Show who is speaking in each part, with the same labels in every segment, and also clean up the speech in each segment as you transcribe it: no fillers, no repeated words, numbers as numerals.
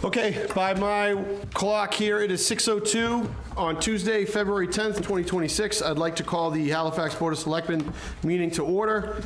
Speaker 1: Okay, by my clock here, it is 6:02 on Tuesday, February 10th, 2026. I'd like to call the Halifax Board of Selectmen meeting to order.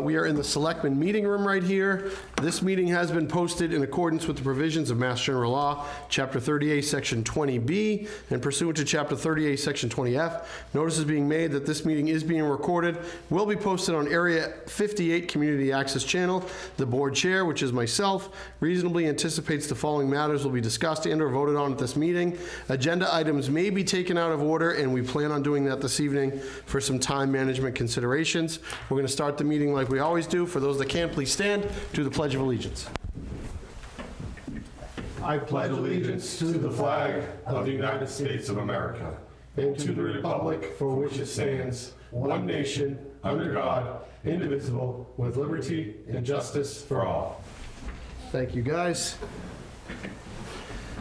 Speaker 1: We are in the Selectmen meeting room right here. This meeting has been posted in accordance with the provisions of Mass General Law, Chapter 38, Section 20B, and pursuant to Chapter 38, Section 20F. Notice is being made that this meeting is being recorded, will be posted on Area 58 Community Access Channel. The board chair, which is myself, reasonably anticipates the following matters will be discussed and or voted on at this meeting. Agenda items may be taken out of order, and we plan on doing that this evening for some time management considerations. We're going to start the meeting like we always do. For those that can, please stand. Do the Pledge of Allegiance.
Speaker 2: I pledge allegiance to the flag of the United States of America and to the republic for which it stands, one nation, under God, indivisible, with liberty and justice for all.
Speaker 1: Thank you, guys.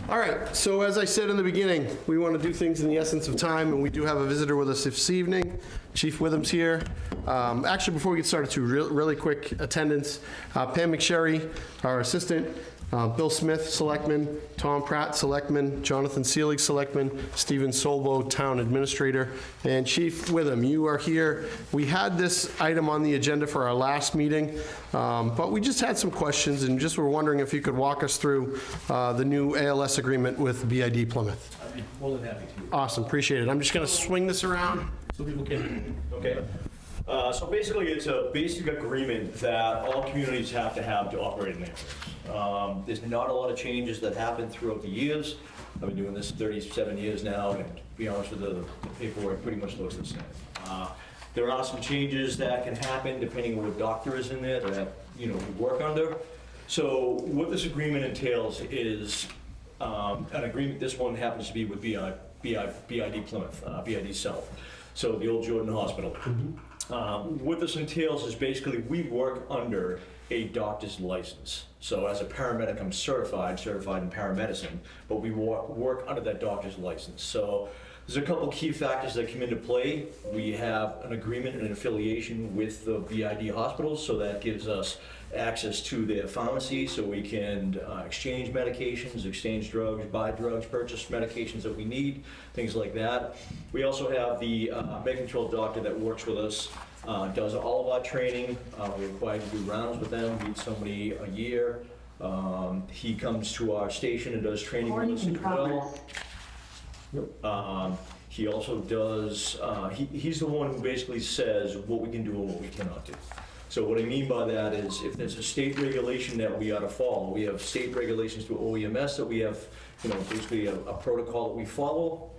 Speaker 1: All right, so as I said in the beginning, we want to do things in the essence of time, and we do have a visitor with us this evening. Chief Witham's here. Actually, before we get started, really quick attendance. Pam McSherry, our assistant, Bill Smith, Selectman, Tom Pratt, Selectman, Jonathan Seelig, Selectman, Stephen Solvo, Town Administrator, and Chief Witham, you are here. We had this item on the agenda for our last meeting, but we just had some questions and just were wondering if you could walk us through the new ALS agreement with BID Plymouth.
Speaker 3: I'd be more than happy to.
Speaker 1: Awesome, appreciate it. I'm just gonna swing this around so people can.
Speaker 3: Okay. So basically, it's a basic agreement that all communities have to operate in areas. There's not a lot of changes that happen throughout the years. I've been doing this 37 years now, and to be honest with you, the paperwork pretty much looks the same. There are some changes that can happen depending on what doctor is in there that, we work under. So what this agreement entails is an agreement. This one happens to be with BID Plymouth, BID South, so the old Jordan Hospital. What this entails is basically we work under a doctor's license. So as a paramedic, I'm certified in paramedicine, but we work under that doctor's license. So there's a couple key factors that come into play. We have an agreement and an affiliation with the BID hospitals, so that gives us access to their pharmacy, so we can exchange medications, exchange drugs, buy drugs, purchase medications that we need, things like that. We also have the med control doctor that works with us, does all of our training. We're required to do rounds with them, meet somebody a year. He comes to our station and does training with us as well. He also does, he's the one who basically says what we can do and what we cannot do. So what I mean by that is if there's a state regulation that we ought to follow, we have state regulations through OEMS that we have, basically a protocol that we follow.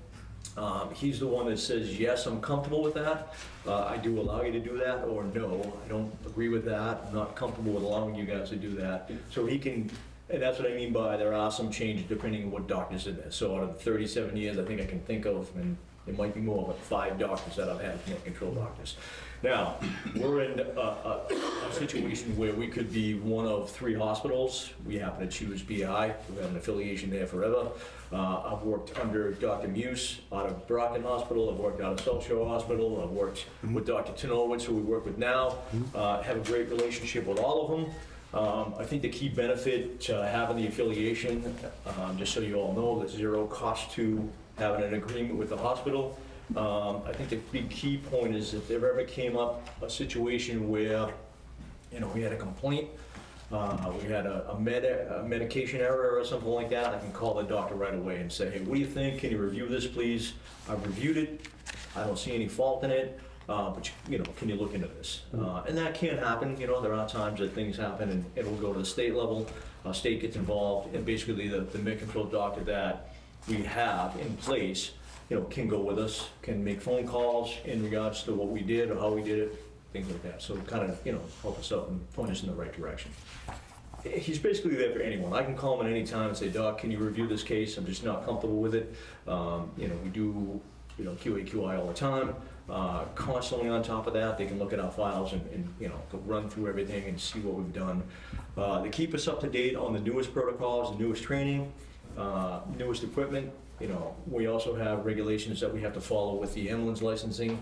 Speaker 3: He's the one that says, yes, I'm comfortable with that. I do allow you to do that, or no, I don't agree with that. I'm not comfortable with allowing you guys to do that. So he can, and that's what I mean by there are some changes depending on what doctor's in there. So out of the 37 years, I think I can think of, and it might be more, but 5 doctors that I've had, control doctors. Now, we're in a situation where we could be one of 3 hospitals. We happen to choose BI. We have an affiliation there forever. I've worked under Dr. Muse out of Brockton Hospital. I've worked out of South Shore Hospital. I've worked with Dr. Tenowitz, who we work with now. Have a great relationship with all of them. I think the key benefit to having the affiliation, just so you all know, there's 0 cost to having an agreement with the hospital. I think the big key point is if there ever came up a situation where, we had a complaint, we had a medication error or something like that, I can call the doctor right away and say, hey, what do you think? Can you review this, please? I've reviewed it. I don't see any fault in it, but can you look into this? And that can happen. There are times that things happen and it will go to the state level. State gets involved, and basically the med control doctor that we have in place can go with us, can make phone calls in regards to what we did or how we did it, things like that. So kind of, help us out and point us in the right direction. He's basically there for anyone. I can call him at any time and say, Doc, can you review this case? I'm just not comfortable with it. We do, QA/QI all the time. Constantly on top of that, they can look at our files and run through everything and see what we've done. They keep us up to date on the newest protocols, the newest training, newest equipment. We also have regulations that we have to follow with the ambulance licensing,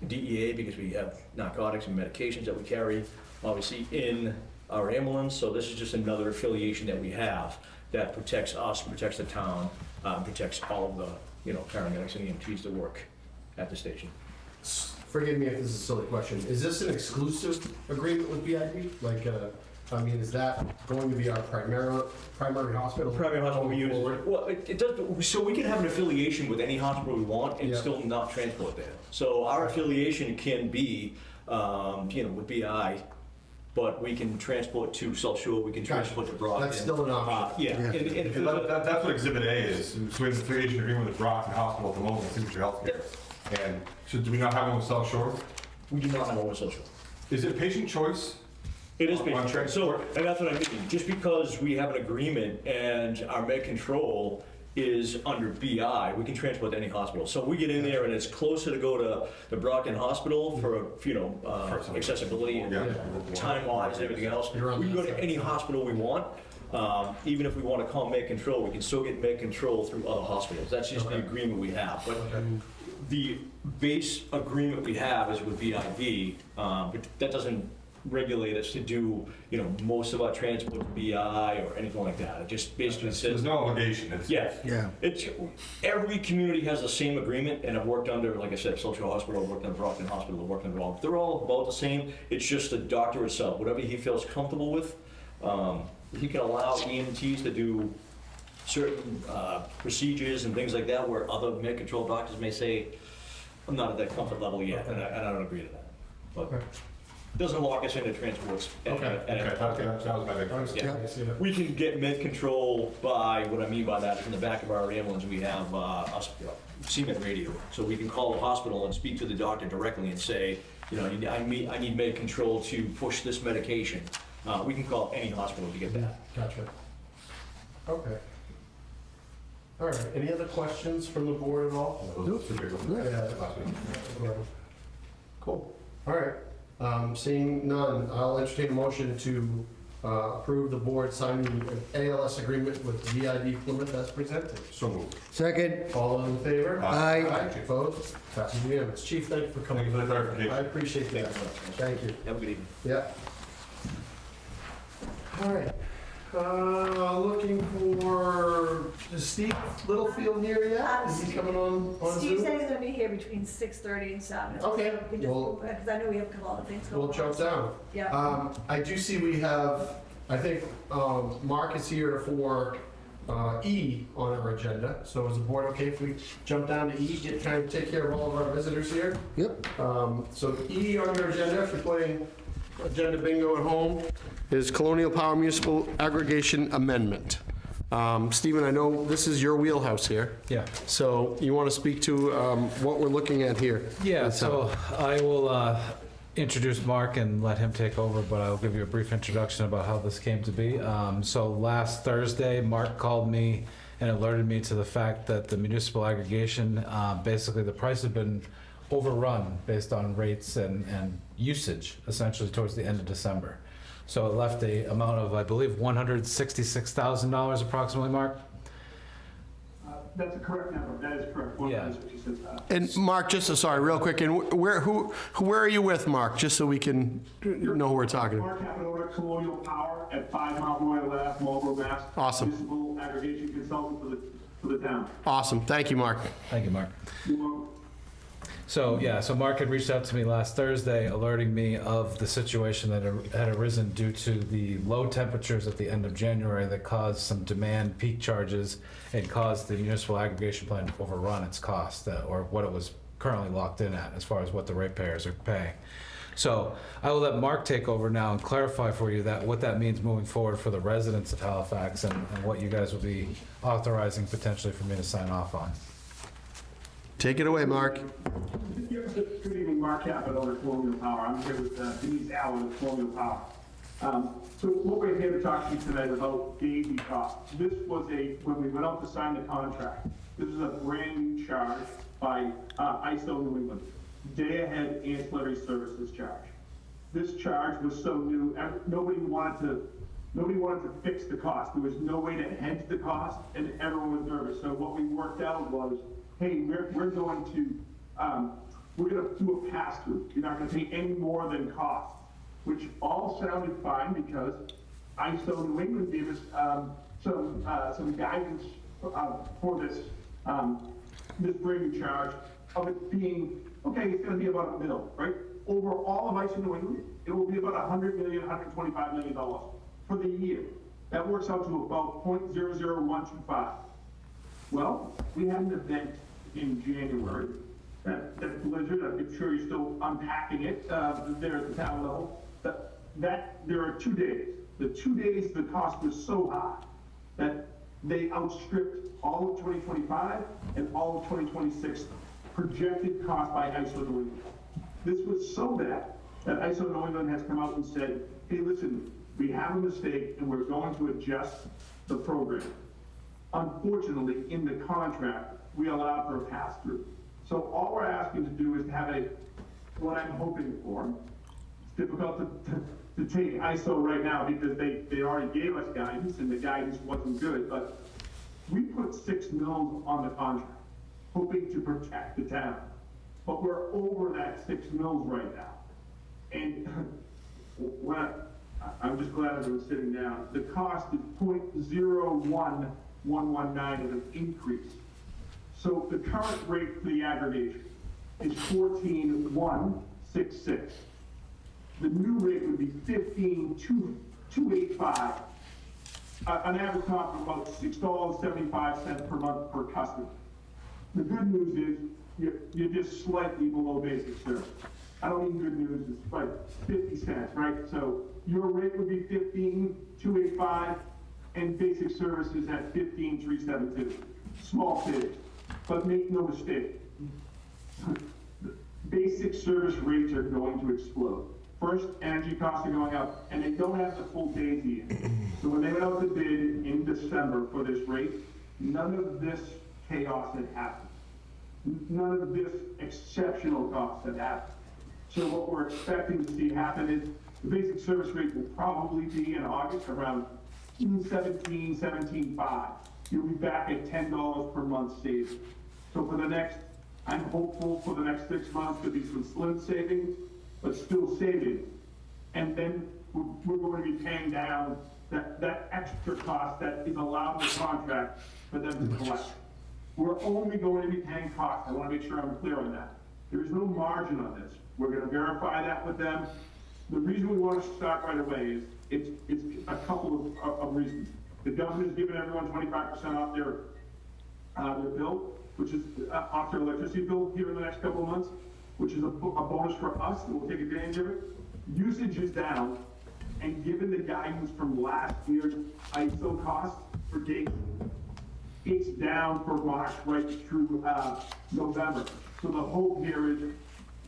Speaker 3: DEA, because we have narcotics and medications that we carry. Obviously in our ambulance, so this is just another affiliation that we have that protects us, protects the town, protects all of the, paramedics and EMTs that work at the station.
Speaker 1: Forgive me if this is a silly question. Is this an exclusive agreement with BID? Like, is that going to be our primary hospital?
Speaker 3: Primary hospital we
Speaker 1: going
Speaker 3: use,
Speaker 1: forward?
Speaker 3: well, it does, so we can have an affiliation with any hospital we want and
Speaker 1: Yeah.
Speaker 3: still not transport there. So our affiliation can be, with BI, but we can transport to South Shore, we can transport to Brockton.
Speaker 1: That's still an option.
Speaker 3: Yeah.
Speaker 1: Yeah.
Speaker 3: And
Speaker 2: That's what Exhibit A is. So we have an affiliation agreement with Brockton Hospital at the moment, Signature Healthcare. And so do we not have one with South Shore?
Speaker 3: we do not have one with South Shore.
Speaker 2: Is it patient choice?
Speaker 3: It is
Speaker 2: On
Speaker 3: patient choice. So,
Speaker 2: transport?
Speaker 3: and that's what I mean, just because we have an agreement and our med control is under BI, we can transport to any hospital. So we get in there and it's closer to go to the Brockton Hospital for, accessibility and
Speaker 2: Yeah.
Speaker 3: time-wise and everything else. We
Speaker 1: You're on
Speaker 3: can go
Speaker 1: that
Speaker 3: to
Speaker 1: side.
Speaker 3: any hospital we want. Even if we want to call med control, we can still get med control through other hospitals. That's just the agreement we have. But the base agreement we have is with BID, but that doesn't regulate us to do, most of our transport to BI or anything like that. It just basically
Speaker 2: There's
Speaker 3: says,
Speaker 2: no obligation. It's
Speaker 3: yeah.
Speaker 1: Yeah.
Speaker 3: It's, every community has the same agreement, and I've worked under, like I said, Social Hospital, I've worked under Brockton Hospital, I've worked under all, they're all about the same. It's just the doctor itself, whatever he feels comfortable with. He can allow EMTs to do certain procedures and things like that, where other med control doctors may say, I'm not at that comfort level yet, and I don't agree to that. But
Speaker 1: Okay.
Speaker 3: it doesn't lock us into transports.
Speaker 1: Okay.
Speaker 2: That was my big question.
Speaker 3: Yeah.
Speaker 1: I see that.
Speaker 3: We can get med control by, what I mean by that is in the back of our ambulance, we have a CMED radio. So we can call the hospital and speak to the doctor directly and say, I need med control to push this medication. We can call any hospital to get that.
Speaker 1: Gotcha. Okay. All right, any other questions from the board at all? Yeah. Cool. All right, seeing none, I'll entertain a motion to approve the board signing the ALS agreement with VID Plymouth as presented.
Speaker 2: So moved.
Speaker 4: Second.
Speaker 1: All those in favor?
Speaker 4: Aye.
Speaker 1: Opposed? Passes unanimous. Chief, thank you for coming.
Speaker 2: Thank you for the clarification.
Speaker 1: I appreciate that. Thank you.
Speaker 3: Have a good evening.
Speaker 1: Yeah. All right. Looking for, is Steve Littlefield here yet? Is he coming on
Speaker 5: Steve
Speaker 1: Zoom?
Speaker 5: said he's gonna be here between 6:30 and 7.
Speaker 1: Okay, well-
Speaker 5: Because I know we have a couple other things going on.
Speaker 1: We'll jump down.
Speaker 5: Yeah.
Speaker 1: I do see we have, I think, Mark is here for E on our agenda. So is the board okay if we jump down to E, kind of take care of all of our visitors here?
Speaker 4: Yep.
Speaker 1: So E on your agenda, if you're playing agenda bingo at home, is Colonial Power Municipal Aggregation Amendment. Stephen, I know this is your wheelhouse here,
Speaker 6: Yeah,
Speaker 1: so you want to speak to what we're looking at here?
Speaker 6: yeah, so I will introduce Mark and let him take over, but I'll give you a brief introduction about how this came to be. So last Thursday, Mark called me and alerted me to the fact that the municipal aggregation, basically the price had been overrun based on rates and usage, essentially towards the end of December. So it left a amount of, I believe, $166,000 approximately, Mark?
Speaker 7: That's a correct number, that is correct.
Speaker 6: Yeah.
Speaker 7: 166,000.
Speaker 1: And Mark, just, sorry, real quick, and where are you with, Mark, just so we can know who we're talking to?
Speaker 7: Mark Capital, Colonial Power at 5 Mount Royal Ave, Marlboro, Mass.
Speaker 1: Awesome.
Speaker 7: Municipal aggregation consultant for the town.
Speaker 1: Awesome, thank you, Mark.
Speaker 6: Thank you, Mark.
Speaker 7: You're welcome.
Speaker 6: So, yeah, so Mark had reached out to me last Thursday, alerting me of the situation that had arisen due to the low temperatures at the end of January that caused some demand peak charges and caused the municipal aggregation plan to overrun its cost, or what it was currently locked in at, as far as what the ratepayers are paying. So I will let Mark take over now and clarify for you that what that means moving forward for the residents of Halifax and what you guys will be authorizing potentially for me to sign off on.
Speaker 1: Take it away, Mark.
Speaker 7: Good evening, Mark Capital at Colonial Power. I'm here with Denise Allen at Colonial Power. So what we're here to talk to you tonight about daisy cost. This was when we went out to sign the contract, this is a brand new charge by ISO New England. Day ahead ancillary services charge. This charge was so new, nobody wanted to fix the cost. There was no way to hedge the cost, and everyone was nervous. So what we worked out was, hey, we're going to do a pass-through. You're not going to pay any more than cost. which all sounded fine because ISO New England gave us some guidance for this this bringing charge of it being, okay, it's gonna be about $1 million, right? Over all of ISO New England, it will be about $100 million, $125 million for the year. That works out to about 0.00125. Well, we had an event in January, that blizzard, I'm sure you're still unpacking it there at the town level, that there are 2 days. The 2 days, the cost was so high that they outstripped all of 2025 and all of 2026 projected cost by ISO New England. This was so bad that ISO New England has come out and said, hey, listen, we have a mistake and we're going to adjust the program. Unfortunately, in the contract, we allow for a pass-through. So all we're asking to do is to have what I'm hoping for. It's difficult to take ISO right now because they already gave us guidance and the guidance wasn't good, but we put $6 million on the contract, hoping to protect the town. But we're over that $6 million right now. And I'm just glad everyone's sitting down. The cost is 0.01119 of an increase. So the current rate for the aggregation is 14,166. The new rate would be 15,285. An average cost of about $6.75 per month per customer. The good news is you're just slightly below basic service. I don't mean good news, it's like 50 cents, right? So your rate would be 15,285 and basic service is at 15,372. Small savings, but make no mistake. Basic service rates are going to explode. First, energy costs are going up, and they don't have the full days yet. So when they went out to bid in December for this rate, none of this chaos had happened. None of this exceptional cost had happened. So what we're expecting to see happen is the basic service rate will probably be in August around 17.5. You'll be back at $10 per month savings. So for the next, I'm hopeful for the next 6 months to be some slim savings, but still savings. And then we're going to be paying down that extra cost that is allowed in the contract for them to collect. We're only going to be paying costs. I want to make sure I'm clear on that. There is no margin on this. We're going to verify that with them. The reason we want to start right away is it's a couple of reasons. The government has given everyone 25% off their bill, which is off their electricity bill here in the next couple of months, which is a bonus for us, and we'll take advantage of it. Usage is down, and given the guidance from last year's ISO costs for days, it's down for March right through November. So the hope here is,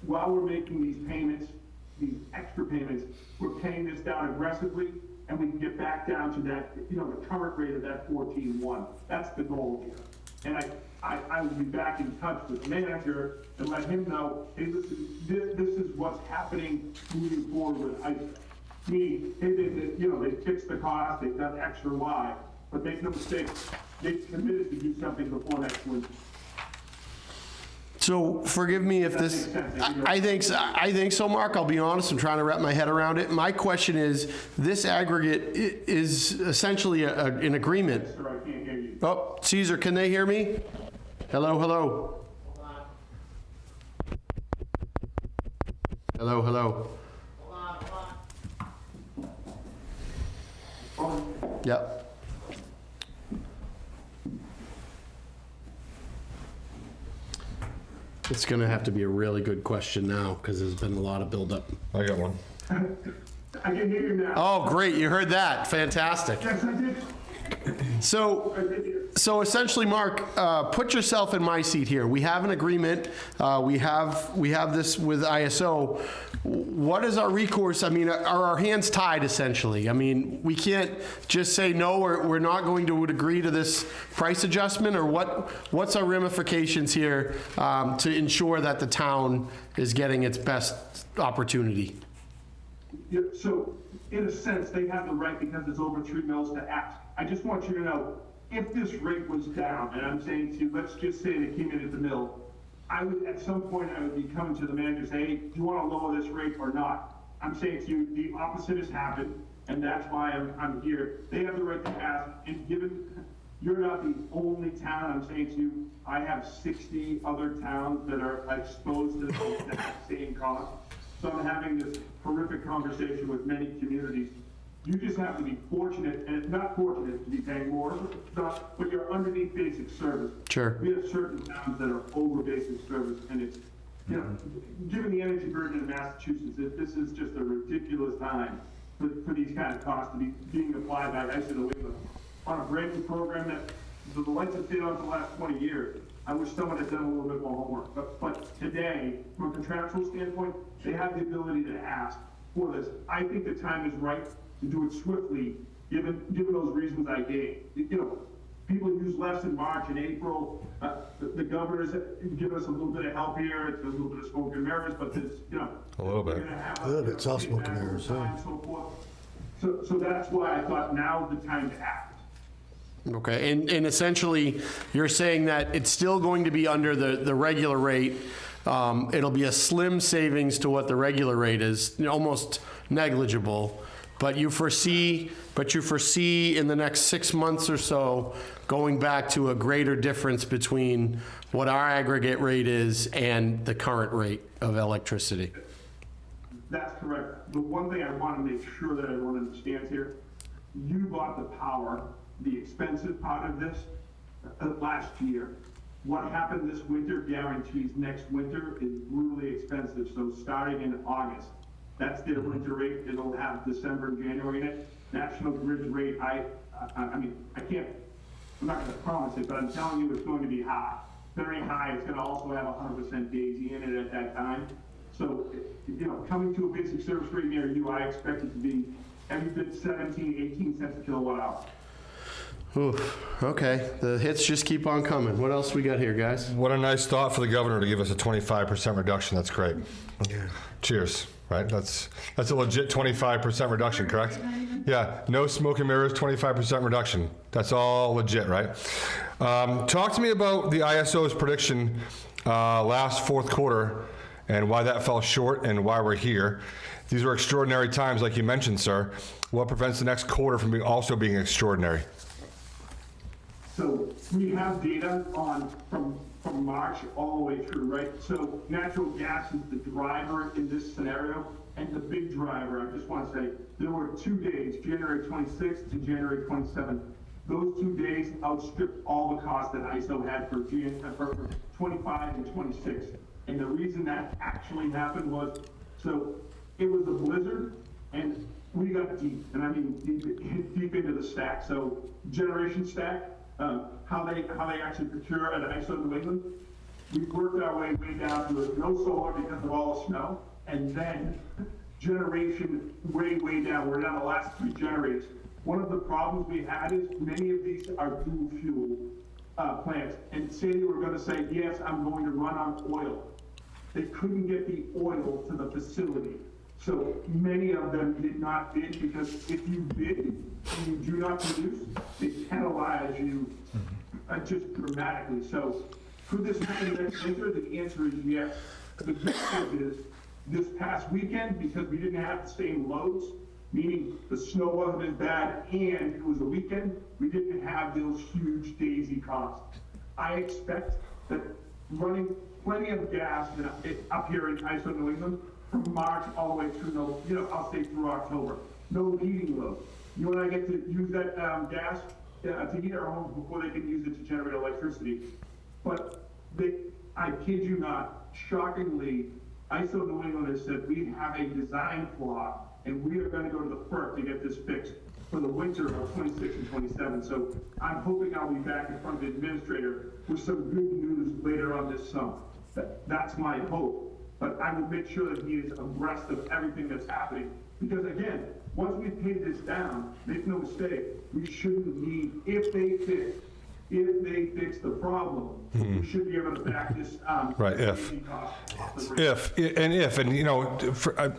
Speaker 7: while we're making these payments, these extra payments, we're paying this down aggressively, and we can get back down to that, the current rate of that 14.1. That's the goal here. And I will be back in touch with the manager and let him know, hey, listen, this is what's happening moving forward with ISO. Meaning, hey, they fixed the cost, they've done X or Y, but make no mistake, they've committed to do something before next winter.
Speaker 1: So forgive me if this, I think so, Mark. I'll be honest, I'm trying to wrap my head around it. My question is, this aggregate is essentially an agreement.
Speaker 7: Sir, I can't hear you.
Speaker 1: Oh, Caesar, can they hear me? Hello, hello. Hello, hello. Yep. It's gonna have to be a really good question now, because there's been a lot of buildup.
Speaker 2: I got one.
Speaker 7: I can hear you now.
Speaker 1: Oh, great, you heard that, fantastic.
Speaker 7: Yes, I did.
Speaker 1: So essentially, Mark, put yourself in my seat here. We have an agreement, we have this with ISO. What is our recourse? I mean, are our hands tied essentially? I mean, we can't just say, no, we're not going to agree to this price adjustment, or what's our ramifications here to ensure that the town is getting its best opportunity?
Speaker 7: Yeah, so in a sense, they have the right, because it's over 3 mils, to ask. I just want you to know, if this rate was down, and I'm saying to you, let's just say they came in at the mill, at some point I would be coming to the manager and say, hey, do you want to lower this rate or not? I'm saying to you, the opposite has happened, and that's why I'm here. They have the right to ask, and given you're not the only town, I'm saying to you, I have 60 other towns that are exposed to that same cost. So I'm having this horrific conversation with many communities. You just have to be fortunate, and not fortunate to be paying more, but you're underneath basic service.
Speaker 1: Sure.
Speaker 7: We have certain towns that are over basic service, and it's, you know, given the energy burden in Massachusetts, this is just a ridiculous time for these kind of costs to be being applied by ISO New England on a brand new program that the lights have stayed on for the last 20 years. I wish someone had done a little bit more homework, but today, from a contractual standpoint, they have the ability to ask for this. I think the time is right to do it swiftly, given those reasons I gave. You know, people use less in March and April. The governor's given us a little bit of help here. It's a little bit of smoke and mirrors, but there's, you know,
Speaker 2: A little bit.
Speaker 4: Good, it's all smoke and mirrors, huh?
Speaker 7: so forth. So that's why I thought now's the time to act.
Speaker 1: Okay, and essentially, you're saying that it's still going to be under the regular rate. It'll be a slim savings to what the regular rate is, almost negligible. But you foresee in the next 6 months or so going back to a greater difference between what our aggregate rate is and the current rate of electricity.
Speaker 7: That's correct. The one thing I want to make sure that everyone understands here, you bought the power, the expensive part of this, last year. What happened this winter guarantees next winter is brutally expensive. So starting in August, that's their winter rate. It'll have December and January in it. National Grid's rate, I mean, I'm not gonna promise it, but I'm telling you it's going to be high. Very high. It's gonna also have 100% daisy in it at that time. So, you know, coming to a basic service rate near you, I expect it to be every bit 17, 18 cents a kilowatt hour.
Speaker 1: Oof, okay, the hits just keep on coming. What else we got here, guys?
Speaker 2: What a nice thought for the governor to give us a 25% reduction. That's great. Cheers, right? That's a legit 25% reduction, correct? Yeah, no smoke and mirrors, 25% reduction. That's all legit, right? Talk to me about the ISO's prediction last fourth quarter and why that fell short and why we're here. These were extraordinary times, like you mentioned, sir. What prevents the next quarter from also being extraordinary?
Speaker 7: So we have data from March all the way through, right? So natural gas is the driver in this scenario, and the big driver, I just want to say, there were 2 days, January 26th and January 27th. Those 2 days outstripped all the costs that ISO had for 25 and 26. And the reason that actually happened was, so it was a blizzard, and we got deep, and I mean deep into the stack. So generation stack, how they actually procure at ISO New England. We worked our way down to no solar because of all the snow, and then generation way down. We're down the last 3 generators. One of the problems we had is many of these are dual fuel plants, and say they were going to say, yes, I'm going to run on oil. They couldn't get the oil to the facility. So many of them did not bid, because if you bid and you do not produce, they penalize you just dramatically. So could this happen next winter? The answer is yes. The good news is this past weekend, because we didn't have the same loads, meaning the snow wasn't as bad and it was a weekend, we didn't have those huge daisy costs. I expect that running plenty of gas up here in ISO New England from March all the way through, I'll say through October. No heating load. You and I get to use that gas to heat our homes before they can use it to generate electricity. But I kid you not, shockingly, ISO New England has said we have a design flaw and we are going to go to the FERC to get this fixed for the winter of 26 and 27. So I'm hoping I'll be back in front of the administrator with some good news later on this summer. That's my hope. But I will make sure that he is abreast of everything that's happening. Because again, once we've paid this down, make no mistake, we shouldn't need, if they fit If they fix the problem, we should be able to back this.
Speaker 2: Right, if. And you know,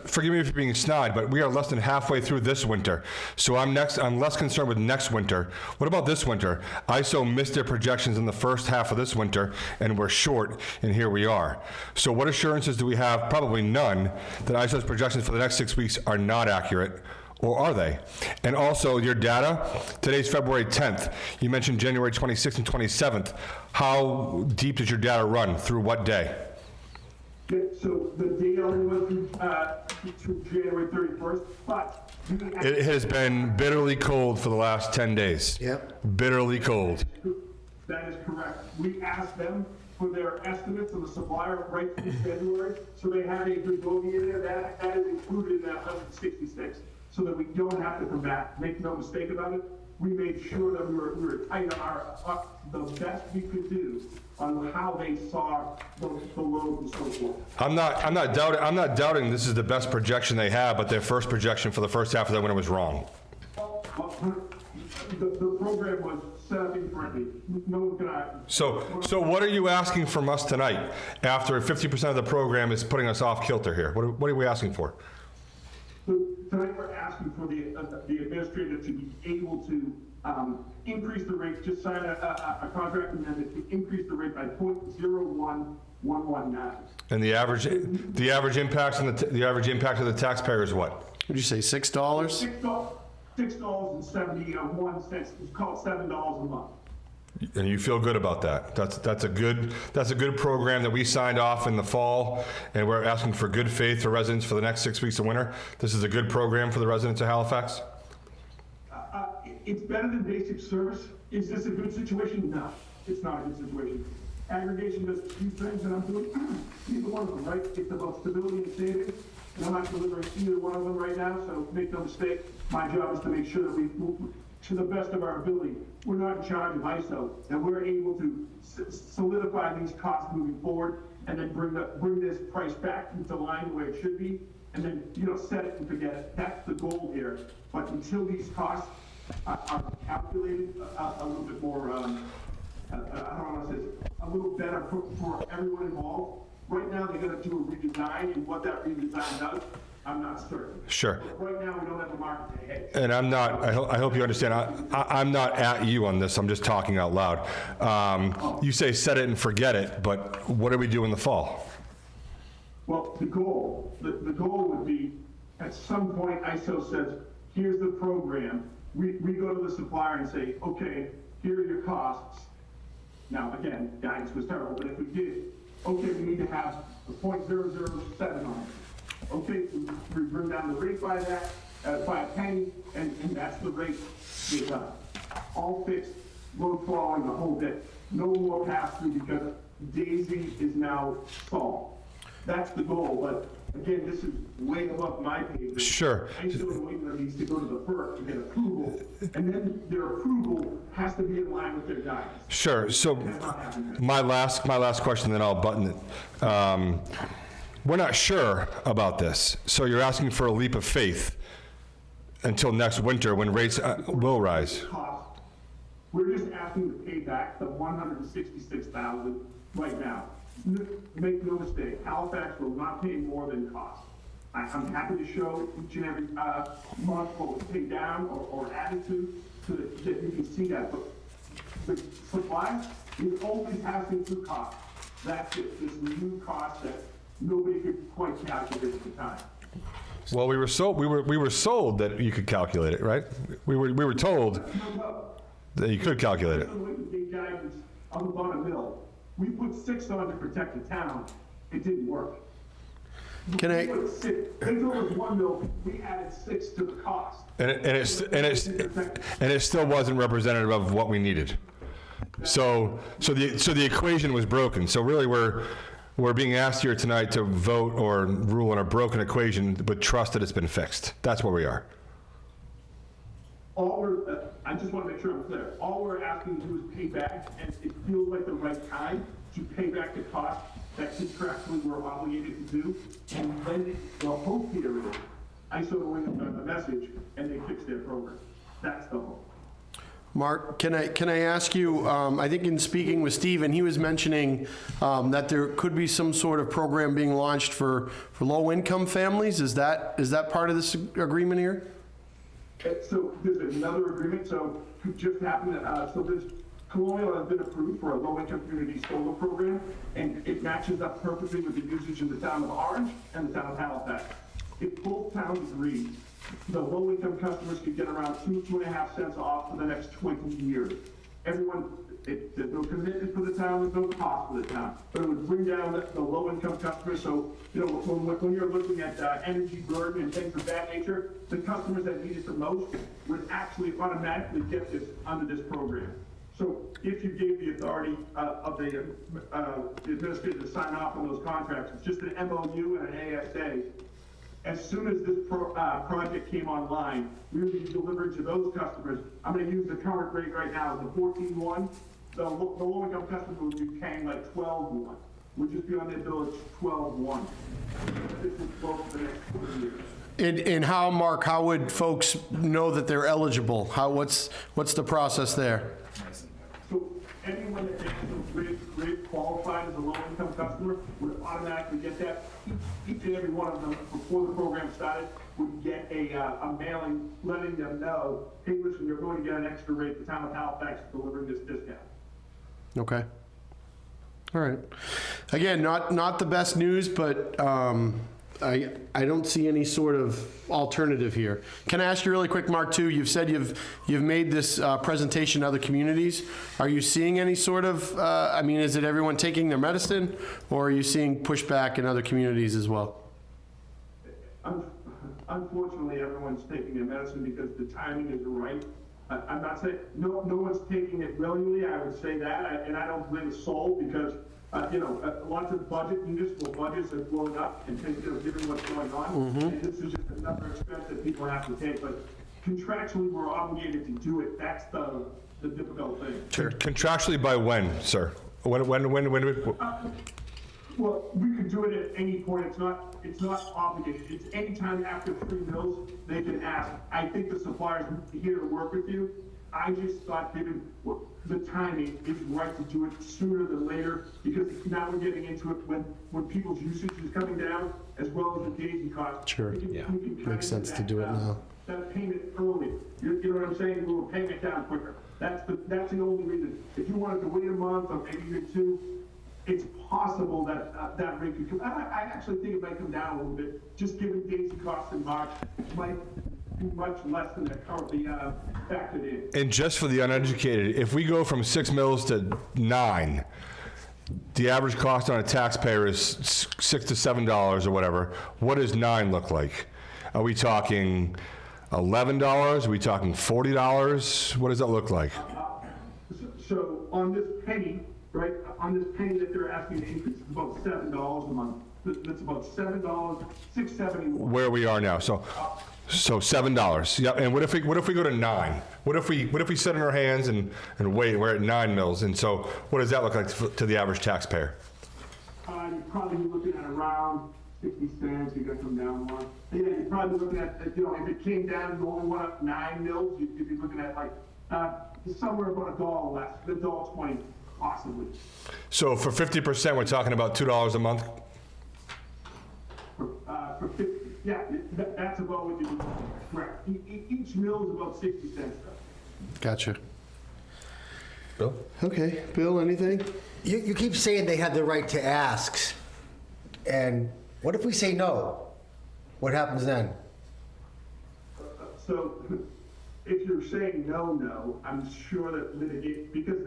Speaker 2: forgive me for being snide, but we are less than halfway through this winter. So I'm less concerned with next winter. What about this winter? ISO missed their projections in the first half of this winter, and we're short, and here we are. So what assurances do we have? Probably none, that ISO's projections for the next 6 weeks are not accurate. Or are they? And also, your data, today's February 10th. You mentioned January 26th and 27th. How deep does your data run? Through what day?
Speaker 7: Yeah, so the data only went through January 31st, but.
Speaker 2: It has been bitterly cold for the last 10 days.
Speaker 4: Yep.
Speaker 2: Bitterly cold.
Speaker 7: That is correct. We asked them for their estimates of the supplier right through February, so they have a good bogey in there. That is included in that 166. So that we don't have to come back. Make no mistake about it. We made sure that we were tight on the best we could do on how they saw the load and so forth.
Speaker 2: I'm not doubting this is the best projection they have, but their first projection for the first half of the winter was wrong.
Speaker 7: The program was set up incorrectly. No one can.
Speaker 2: So what are you asking from us tonight after 50% of the program is putting us off kilter here? What are we asking for?
Speaker 7: So tonight we're asking for the administrator to be able to increase the rate, just sign a contract amendment to increase the rate by 0.01119.
Speaker 2: And the average impact on the average impact of the taxpayer is what?
Speaker 1: Would you say $6?
Speaker 7: $6.71. It's called $7 a month.
Speaker 2: And you feel good about that? That's a good program that we signed off in the fall, and we're asking for good faith for residents for the next 6 weeks of winter. This is a good program for the residents of Halifax?
Speaker 7: It's better than basic service. Is this a good situation? No, it's not a good situation. Aggregation does a few things, and I'm doing either one of them, right? It's about stability and savings, and I'm not delivering either one of them right now, so make no mistake, my job is to make sure that we move to the best of our ability. We're not in charge of ISO, and we're able to solidify these costs moving forward, and then bring this price back into line where it should be, and then, set it and forget it. That's the goal here. But until these costs are calculated a little bit more, I don't want to say this, a little better for everyone involved. Right now, they're going to do a redesign, and what that redesign does, I'm not certain.
Speaker 2: Sure.
Speaker 7: But right now, we don't have the market to hedge.
Speaker 2: And I'm not, I hope you understand, I'm not at you on this, I'm just talking out loud. You say set it and forget it, but what do we do in the fall?
Speaker 7: Well, the goal would be, at some point, ISO says, here's the program. We go to the supplier and say, okay, here are your costs. Now, again, guidance was terrible, but if we did, okay, we need to have a 0.007 on it. Okay, we bring down the rate by that, by a penny, and that's the rate we're done. All fixed, load following the whole bit. No more pass-through because Daisy is now solved. That's the goal, but again, this is way above my pay grade.
Speaker 2: Sure.
Speaker 7: ISO needs to go to the FERC to get approval, and then their approval has to be in line with their guidance.
Speaker 2: Sure, so
Speaker 7: That's not happening.
Speaker 2: my last question, then I'll button it. We're not sure about this, so you're asking for a leap of faith until next winter when rates will rise.
Speaker 7: Cost. We're just asking to pay back the $166,000 right now. Make no mistake, Halifax will not pay more than cost. I'm happy to show each and every month what was paid down or added to, so that you can see that. But the supply is only passing through cost. That's it. This new cost that nobody could quite calculate at the time.
Speaker 2: Well, we were sold that you could calculate it, right? We were told that you could calculate it.
Speaker 7: The guidance of about a mill. We put 6 on to protect the town. It didn't work.
Speaker 1: Can I-
Speaker 7: We put 6. They told us 1 mill. We added 6 to the cost.
Speaker 2: And it still wasn't representative of what we needed. So the equation was broken. So really, we're being asked here tonight to vote or rule on a broken equation, but trust that it's been fixed. That's where we are.
Speaker 7: I just want to make sure I'm clear. All we're asking to do is pay back, and it feels like the right time to pay back the cost that contractually we're obligated to do. And then the hope here is ISO wins the message and they fix their program. That's the hope.
Speaker 1: Mark, can I ask you, I think in speaking with Stephen, he was mentioning that there could be some sort of program being launched for low-income families. Is that part of this agreement here?
Speaker 7: So there's another agreement, so it just happened, so this Colonial has been approved for a low-income community solar program, and it matches up perfectly with the usage in the town of Orange and the town of Halifax. If both towns agree, the low-income customers could get around 2.5 cents off for the next 20 years. Everyone, there's no commitment for the town, there's no cost for the town, but it would bring down the low-income customers. So, you know, when you're looking at energy burden and things of that nature, the customers that need it the most would actually automatically get this under this program. So if you gave the authority of the administrator to sign off on those contracts, it's just an MOU and an ASA. As soon as this project came online, we would be delivering to those customers. I'm going to use the current rate right now, the 14.1. The low-income customer would be paying like 12.1. Would just be on their bill at 12.1. This would flow for the next 4 years.
Speaker 1: And how, Mark, how would folks know that they're eligible? What's the process there?
Speaker 7: So anyone that is grid qualified as a low-income customer would automatically get that. Each and every one of them, before the program started, would get a mailing letting them know, hey, listen, you're going to get an extra rate. The town of Halifax is delivering this discount.
Speaker 1: Okay. All right. Again, not the best news, but I don't see any sort of alternative here. Can I ask you really quick, Mark, too? You've said you've made this presentation to other communities. Are you seeing any sort of, I mean, is it everyone taking their medicine, or are you seeing pushback in other communities as well?
Speaker 7: Unfortunately, everyone's taking their medicine because the timing is right. I'm not saying, no one's taking it willingly, I would say that, and I don't blame a soul because you know, lots of municipal budgets have blown up and things, you know, given what's going on. And this is just another expense that people have to take. But contractually, we're obligated to do it. That's the difficult thing.
Speaker 1: Sure.
Speaker 2: Contractually by when, sir? When do we?
Speaker 7: Well, we can do it at any point. It's not obligated. It's any time after 3 mills, they can ask. I think the supplier's here to work with you. I just thought, given the timing, it's right to do it sooner than later, because now we're getting into it when people's usage is coming down, as well as the daisy cost.
Speaker 1: Sure.
Speaker 7: We can cut
Speaker 1: Makes sense
Speaker 7: into
Speaker 1: to do it now.
Speaker 7: That payment early. You know what I'm saying? We were paying it down quicker. That's the only reason. If you wanted to wait a month or maybe even 2, it's possible that that rate could come. I actually think it might come down a little bit, just given daisy costs in March. It might be much less than they're currently factored in.
Speaker 2: And just for the uneducated, if we go from 6 mills to 9, the average cost on a taxpayer is $6 to $7 or whatever. What does 9 look like? Are we talking $11? Are we talking $40? What does that look like?
Speaker 7: So on this penny, right, on this penny that they're asking to increase, it's about $7 a month. That's about $7, $6.71.
Speaker 2: Where we are now, so $7. Yep. And what if we go to 9? What if we sit in our hands and wait? We're at 9 mills, and so what does that look like to the average taxpayer?
Speaker 7: You're probably looking at around 60 cents. You're gonna come down more. Yeah, you're probably looking at, you know, if it came down and only went up 9 mills, you'd be looking at like somewhere about $1 less, $1.20 possibly.
Speaker 2: So for 50%, we're talking about $2 a month.
Speaker 7: For 50, yeah, that's about what you do. Correct. Each mill is about 60 cents.
Speaker 1: Gotcha.
Speaker 2: Bill?
Speaker 1: Okay, Bill, anything?
Speaker 4: You keep saying they have the right to ask, and what if we say no? What happens then?
Speaker 7: So if you're saying no, I'm sure that litigate, because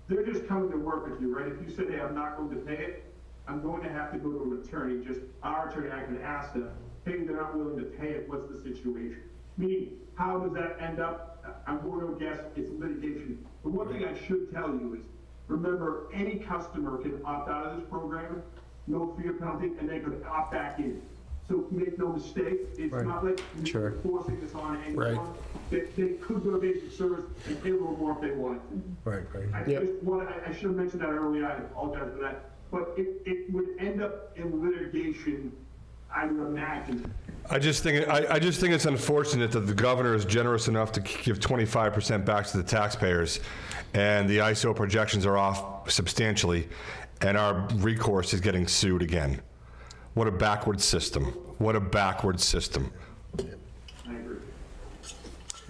Speaker 7: they're just coming to work with you, right? If you say, hey, I'm not going to pay it, I'm going to have to go to an attorney, just our attorney, I can ask them, hey, they're not willing to pay it, what's the situation? Meaning, how does that end up? I'm going to guess it's litigation. But one thing I should tell you is, remember, any customer can opt out of this program, no fee or penalty, and they could opt back in. So make no mistake, it's not like
Speaker 1: Sure.
Speaker 7: you're forcing this on anyone.
Speaker 1: Right.
Speaker 7: They could go to basic service and pay a little more if they wanted.
Speaker 4: Right.
Speaker 7: I should have mentioned that earlier, I apologize for that. But it would end up in litigation. I would imagine.
Speaker 2: I just think it's unfortunate that the governor is generous enough to give 25% back to the taxpayers, and the ISO projections are off substantially, and our recourse is getting sued again. What a backward system. What a backward system.
Speaker 7: I agree.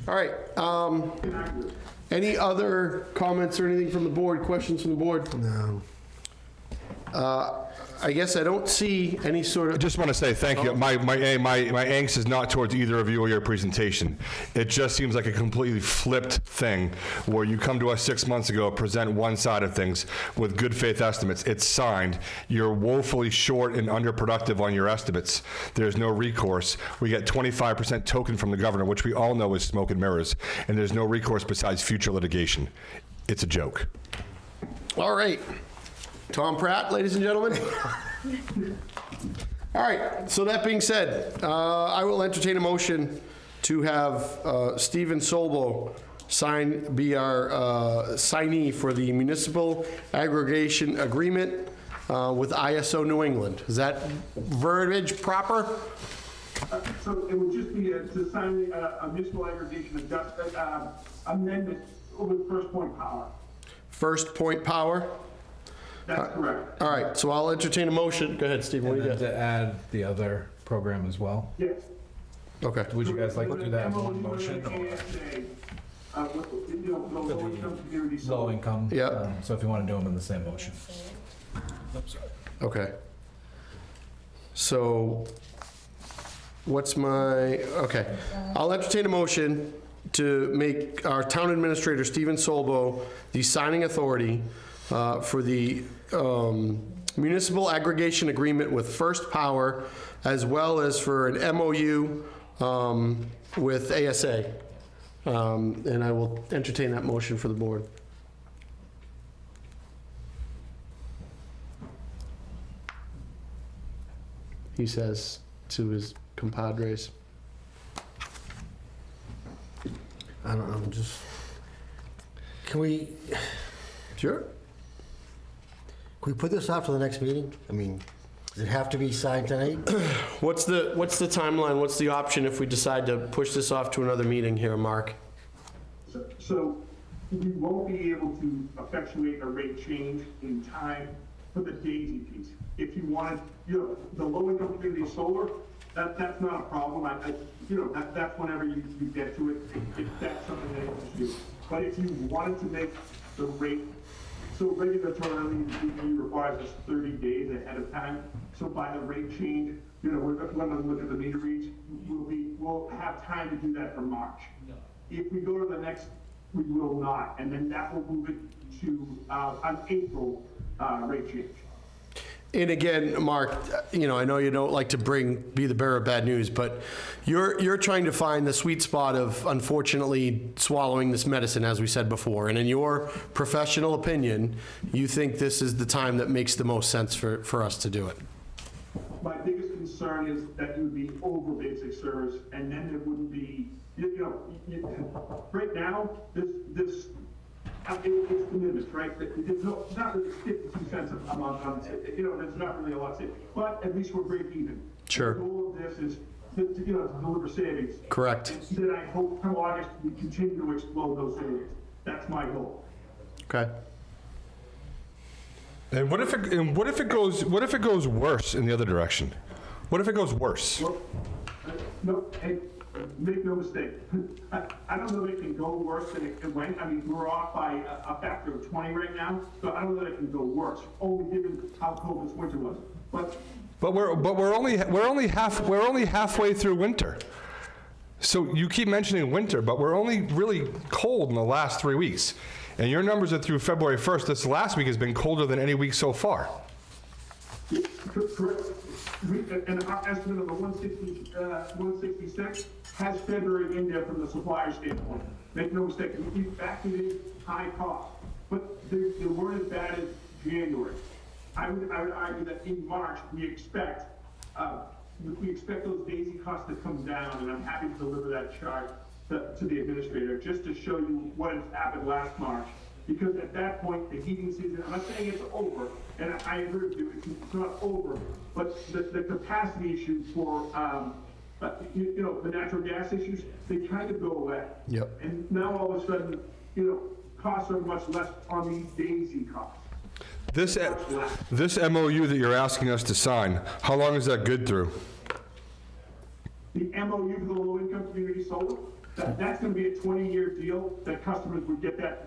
Speaker 1: All right,
Speaker 7: I agree.
Speaker 1: any other comments or anything from the board, questions from the board?
Speaker 4: No.
Speaker 1: I guess I don't see any sort
Speaker 2: I
Speaker 1: of,
Speaker 2: just want to say thank you. My angst is not towards either of you or your presentation. It just seems like a completely flipped thing where you come to us 6 months ago, present one side of things with good faith estimates. It's signed. You're woefully short and underproductive on your estimates. There's no recourse. We get 25% token from the governor, which we all know is smoke and mirrors, and there's no recourse besides future litigation. It's a joke.
Speaker 1: all right. Tom Pratt, ladies and gentlemen. All right, so that being said, I will entertain a motion to have Stephen Solbo be our signee for the municipal aggregation agreement with ISO New England. Is that verbiage proper?
Speaker 7: So it would just be to sign a municipal aggregation amendment with First Point Power.
Speaker 1: First Point Power?
Speaker 7: That's correct.
Speaker 1: All right, so I'll entertain a motion. Go ahead, Stephen, what
Speaker 6: And
Speaker 1: do you
Speaker 6: then
Speaker 1: got?
Speaker 6: to add the other program as well.
Speaker 7: Yes.
Speaker 1: Okay.
Speaker 6: Would you guys like to do that in one
Speaker 7: MOU
Speaker 6: motion?
Speaker 7: with
Speaker 6: or
Speaker 7: ASA, with, the low-income community.
Speaker 6: Low income?
Speaker 1: Yeah.
Speaker 6: So if you want to do them in the same motion.
Speaker 1: Okay. So, okay. I'll entertain a motion to make our town administrator, Stephen Solbo, the signing authority for the municipal aggregation agreement with First Power, as well as for an MOU with ASA. And I will entertain that motion for the board. He says to his compadres.
Speaker 4: I don't know, just, can we
Speaker 1: Sure.
Speaker 4: put this off to the next meeting? I mean, does it have to be signed tonight?
Speaker 1: What's the timeline? What's the option if we decide to push this off to another meeting here, Mark?
Speaker 7: So we won't be able to effectuate a rate change in time for the DAISY piece. If you wanted, the low-income community solar, that's not a problem. That's whenever you get to it, if that's something that you do. But if you wanted to make the rate, so regulatorily, DEP requires us 30 days ahead of time. So by the rate change, we're going to look at the meter reads, we'll have time to do that for March. If we go to the next, we will not, and then that will move it to an April rate change.
Speaker 1: And again, Mark, I know you don't like to be the bearer of bad news, but you're trying to find the sweet spot of, unfortunately, swallowing this medicine, as we said before. And in your professional opinion, you think this is the time that makes the most sense for us to do it.
Speaker 7: My biggest concern is that you would be over basic service, and then there wouldn't be, right now, this it's de minimis, right? It's not really 52 cents a month, there's not really a lot of savings, but at least we're break even.
Speaker 1: Sure.
Speaker 7: The goal of this is to deliver savings.
Speaker 1: Correct.
Speaker 7: And then I hope come August, we continue to explode those savings. That's my goal.
Speaker 1: Okay.
Speaker 2: And what if it goes worse in the other direction? What if it goes worse?
Speaker 7: Well, no, hey, make no mistake. I don't know that it can go worse than it went. I mean, we're off by a factor of 20 right now, so I don't know that it can go worse, only given how cold this winter was. But
Speaker 2: we're only halfway through winter. So you keep mentioning winter, but we're only really cold in the last 3 weeks. And your numbers are through February 1st. This last week has been colder than any week so far.
Speaker 7: correct. And our estimate of the 166 has February in there from the supplier standpoint. Make no mistake, we factored in high cost, but they weren't as bad as January. I would argue that in March, we expect those DAISY costs to come down, and I'm happy to deliver that chart to the administrator, just to show you what has happened last March. Because at that point, the heating season, I'm not saying it's over, and I agree with you, it's not over, but the capacity issues for, the natural gas issues, they kind of go away.
Speaker 1: Yep.
Speaker 7: And now all of a sudden, costs are much less on these daisy costs.
Speaker 2: This MOU that you're asking us to sign, how long is that good through?
Speaker 7: The MOU for the low-income community solar, that's gonna be a 20-year deal that customers would get that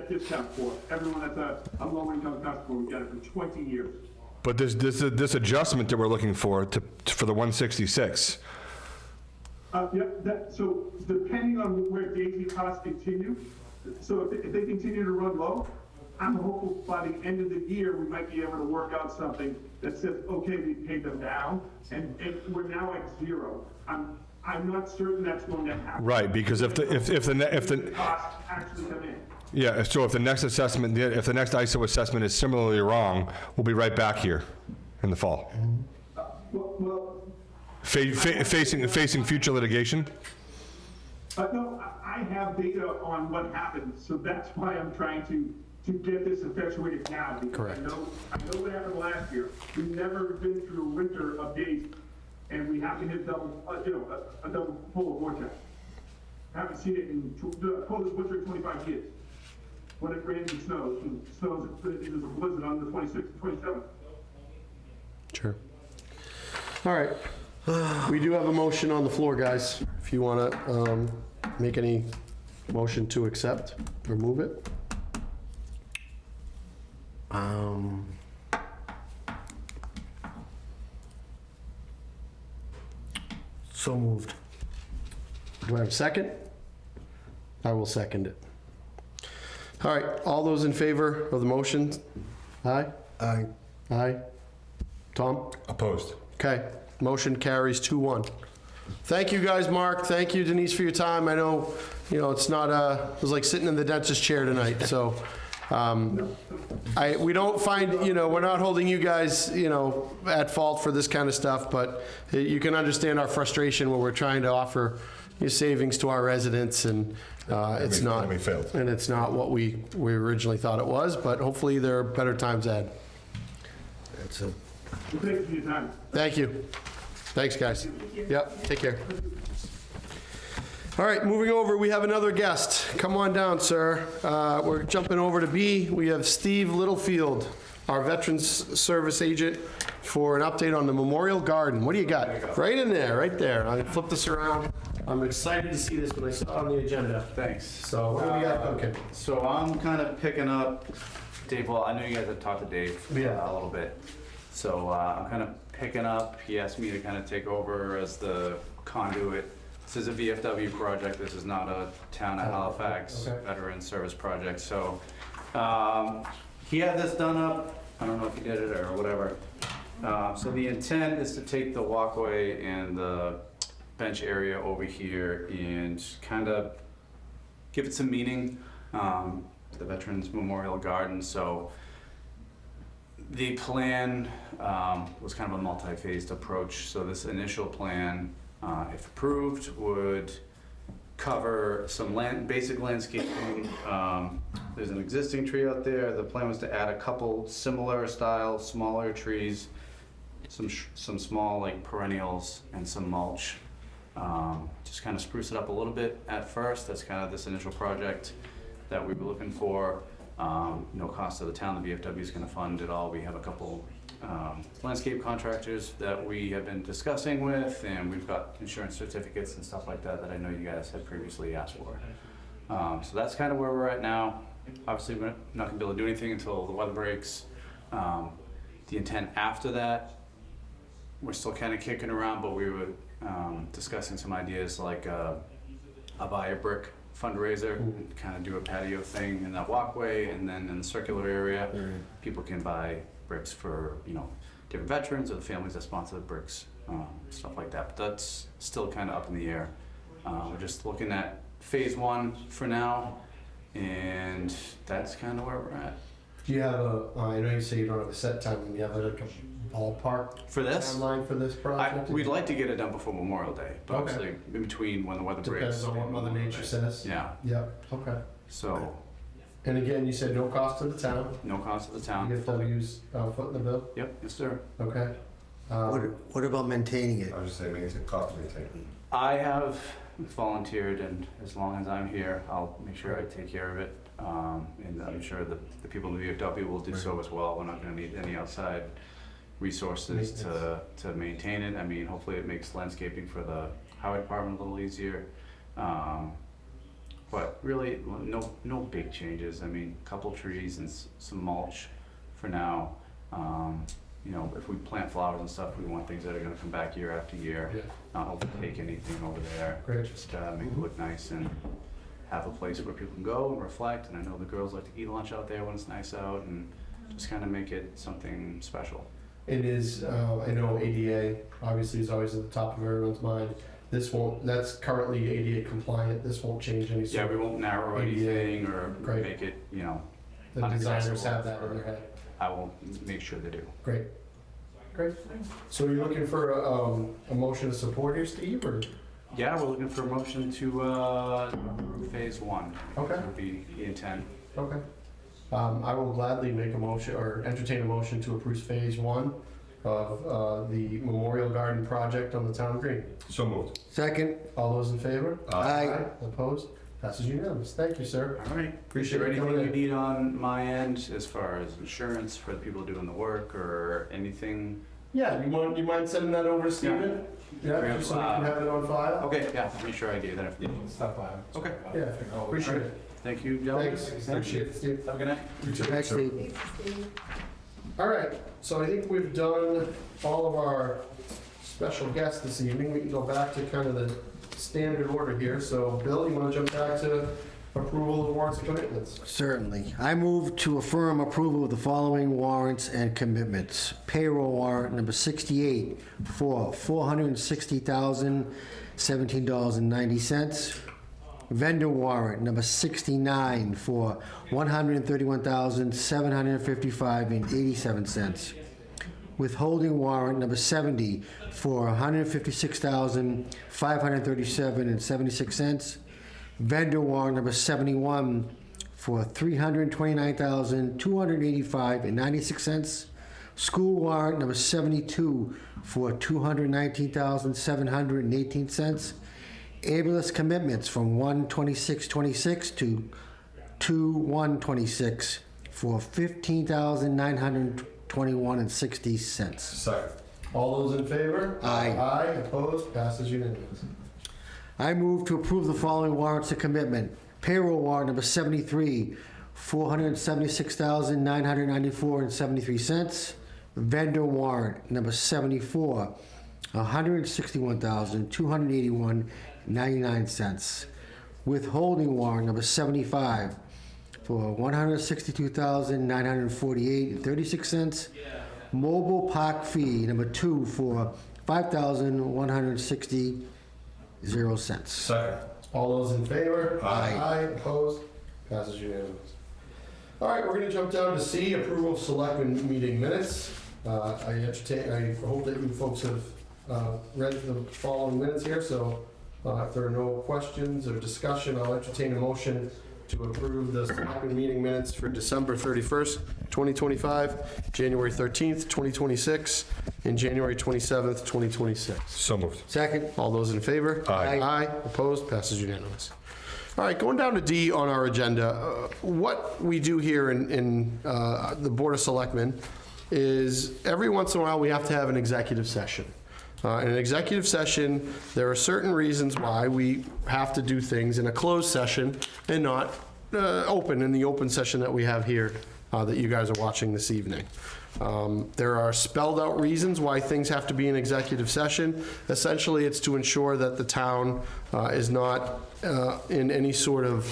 Speaker 7: discount for. Everyone that's a low-income customer would get it for 20 years.
Speaker 2: But this adjustment that we're looking for for the 166.
Speaker 7: So depending on where daisy costs continue, so if they continue to run low, I'm hopeful by the end of the year, we might be able to work out something that says, okay, we paid them down, and we're now at zero. I'm not certain that's going to happen.
Speaker 2: Right, because if the
Speaker 7: Costs actually come in.
Speaker 2: yeah, so if the next ISO assessment is similarly wrong, we'll be right back here in the fall,
Speaker 7: Well,
Speaker 2: facing future litigation.
Speaker 7: no, I have data on what happened, so that's why I'm trying to get this effectuated now. Because
Speaker 1: Correct.
Speaker 7: I know what happened last year. We've never been through a winter of days, and we haven't hit a double polar vortex. Haven't seen it in the coldest winter in 25 years. When it rains and snows, it was a blizzard on the 26th and 27th.
Speaker 1: Sure. All right. We do have a motion on the floor, guys. If you want to make any motion to accept or move it.
Speaker 4: So moved.
Speaker 1: Do I have a second? I will second it. All right, all those in favor of the motion? Aye?
Speaker 4: Aye.
Speaker 1: Aye? Tom?
Speaker 2: Opposed.
Speaker 1: Okay, motion carries 2-1. Thank you, guys, Mark. Thank you, Denise, for your time. I know, it's not, it was like sitting in the dentist chair tonight, so. We don't find, we're not holding you guys, at fault for this kind of stuff, but you can understand our frustration when we're trying to offer savings to our residents, and it's not.
Speaker 2: we failed.
Speaker 1: And it's not what we originally thought it was, but hopefully there are better times ahead.
Speaker 4: That's it.
Speaker 7: Thank you for your time.
Speaker 1: Thank you. Thanks, guys. Yep, take care. All right, moving over, we have another guest. Come on down, sir. We're jumping over to B. We have Steve Littlefield, our Veterans Service agent, for an update on the Memorial Garden. What do you got? Right in there, right there. I'll flip this around. I'm excited to see this when I saw it on the agenda.
Speaker 8: Thanks.
Speaker 1: So what do we got cooking?
Speaker 8: So I'm kind of picking up, Dave, well, I know you guys have talked to Dave
Speaker 1: Yeah.
Speaker 8: a little bit. So I'm kind of picking up, he asked me to kind of take over as the conduit. This is a VFW project, this is not a town of Halifax veteran service project. So he had this done up, I don't know if he did it or whatever. So the intent is to take the walkway and the bench area over here and kind of give it some meaning, the Veterans Memorial Garden. So the plan was kind of a multi-phased approach. So this initial plan, if approved, would cover some basic landscaping. There's an existing tree out there. The plan was to add a couple similar style, smaller trees, some small like perennials and some mulch. Just kind of spruce it up a little bit at first. That's kind of this initial project that we were looking for. No cost to the town. The VFW is going to fund it all. We have a couple landscape contractors that we have been discussing with, and we've got insurance certificates and stuff like that that I know you guys had previously asked for. So that's kind of where we're at now. Obviously, we're not going to be able to do anything until the weather breaks. The intent after that, we're still kind of kicking around, but we were discussing some ideas like a buy a brick fundraiser, kind of do a patio thing in that walkway, and then in the circular area, people can buy bricks for different veterans or the families that sponsor the bricks, stuff like that. But that's still kind of up in the air. We're just looking at phase 1 for now, and that's kind of where we're at.
Speaker 1: Do you have I know you say you don't have a set time, do you have like a ballpark
Speaker 8: For this,
Speaker 1: timeline for this project?
Speaker 8: we'd like to get it done before Memorial Day, but
Speaker 1: Okay.
Speaker 8: obviously in between when the weather breaks.
Speaker 1: Depends on what
Speaker 8: and
Speaker 1: Mother
Speaker 8: Memorial
Speaker 1: Nature
Speaker 8: Day.
Speaker 1: says?
Speaker 8: Yeah,
Speaker 1: Yep, okay.
Speaker 8: so
Speaker 1: And again, you said no cost to the town.
Speaker 8: No cost to the town.
Speaker 1: VFW's foot in the bill?
Speaker 8: Yep, yes, sir.
Speaker 1: Okay.
Speaker 4: What about maintaining it?
Speaker 2: I was just saying, it's a cost to maintain.
Speaker 8: I have volunteered, and as long as I'm here, I'll make sure I take care of it. And I'm sure the people in the VFW will do so as well. We're not gonna need any outside resources to maintain it. I mean, hopefully it makes landscaping for the highway department a little easier. But really, no big changes. I mean, a couple trees and some mulch for now. You know, if we plant flowers and stuff, we want things that are gonna come back year after year,
Speaker 1: Yeah.
Speaker 8: not overtake anything over there.
Speaker 1: Great.
Speaker 8: Just make it look nice and have a place where people can go and reflect. And I know the girls like to eat lunch out there when it's nice out, and just kind of make it something special.
Speaker 1: It is, I know ADA obviously is always at the top of everyone's mind. This won't, that's currently ADA compliant. This won't change any
Speaker 8: Yeah,
Speaker 1: sort
Speaker 8: we won't narrow anything or
Speaker 1: Great.
Speaker 8: make it, you know,
Speaker 1: The designers
Speaker 8: unaccessible
Speaker 1: have that in their head.
Speaker 8: I will make sure they do.
Speaker 1: Great. Great. So you're looking for a motion of support here, Steve, or?
Speaker 8: Yeah, we're looking for a motion to approve phase one.
Speaker 1: Okay.
Speaker 8: That would be the intent.
Speaker 1: Okay. I will gladly make a motion or entertain a motion to approve phase one of the Memorial Garden project on the town green.
Speaker 2: So moved.
Speaker 4: Second?
Speaker 1: All those in favor?
Speaker 4: Aye.
Speaker 1: Opposed? Passes unanimous. Thank you, sir.
Speaker 8: All right.
Speaker 1: Appreciate
Speaker 8: Is there
Speaker 1: you coming
Speaker 8: anything you
Speaker 1: in.
Speaker 8: need on my end as far as insurance for the people doing the work or anything?
Speaker 1: Yeah, you mind sending that over to Steven? Yeah, just so we can have it on file?
Speaker 8: Okay, yeah, make sure I do that.
Speaker 6: Stop by.
Speaker 8: Okay.
Speaker 1: Yeah, appreciate it.
Speaker 8: Thank you, gentlemen.
Speaker 1: Thanks. Appreciate it, Steve.
Speaker 8: Have a good night.
Speaker 4: Actually,
Speaker 5: Thanks, Steve.
Speaker 1: All right, so I think we've done all of our special guests this evening. We can go back to kind of the standard order here. So, Bill, you want to jump back to approval of warrants and commitments?
Speaker 4: certainly. I move to affirm approval of the following warrants and commitments. Payroll warrant number 68 for $460,017.90. Vendor warrant number 69 for $131,755.87. Withholding warrant number 70 for $156,537.76. Vendor warrant number 71 for $329,285.96. School warrant number 72 for $219,718. Ambulance commitments from 1/26/26 to 2/1/26 for $15,921.60.
Speaker 2: Second.
Speaker 1: All those in favor?
Speaker 4: Aye.
Speaker 1: Aye, opposed, passes unanimous.
Speaker 4: I move to approve the following warrants of commitment. Payroll warrant number 73, $476,994.73. Vendor warrant number 74, $161,281.99. Withholding warrant number 75 for $162,948.36. Mobile park fee number 2 for $5,160.00.
Speaker 2: Second.
Speaker 1: All those in favor?
Speaker 4: Aye.
Speaker 1: Aye, opposed, passes unanimous. All right, we're gonna jump down to C, approval of selectmen meeting minutes. I hope that you folks have read the following minutes here, so if there are no questions or discussion, I'll entertain a motion to approve the selectmen meeting minutes for December 31st, 2025, January 13th, 2026, and January 27th, 2026.
Speaker 2: So moved.
Speaker 4: Second?
Speaker 1: All those in favor?
Speaker 2: Aye.
Speaker 1: Aye, opposed, passes unanimous. All right, going down to D on our agenda, what we do here in the Board of Selectmen is every once in a while we have to have an executive session. In an executive session, there are certain reasons why we have to do things in a closed session and not open in the open session that we have here that you guys are watching this evening. There are spelled out reasons why things have to be in executive session. Essentially, it's to ensure that the town is not in any sort of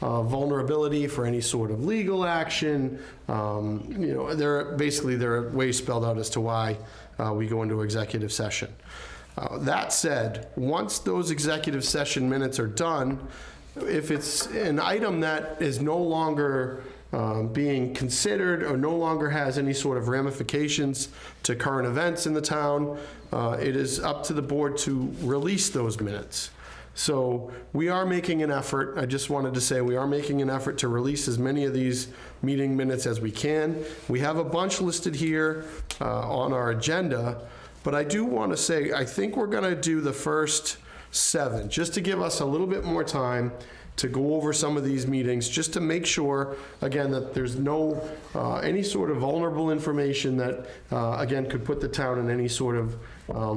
Speaker 1: vulnerability for any sort of legal action. There are ways spelled out as to why we go into executive session. That said, once those executive session minutes are done, if it's an item that is no longer being considered or no longer has any sort of ramifications to current events in the town, it is up to the board to release those minutes. So we are making an effort. I just wanted to say we are making an effort to release as many of these meeting minutes as we can. We have a bunch listed here on our agenda, but I do want to say, I think we're going to do the first 7, just to give us a little bit more time to go over some of these meetings, just to make sure, again, that there's no, any sort of vulnerable information that, again, could put the town in any sort of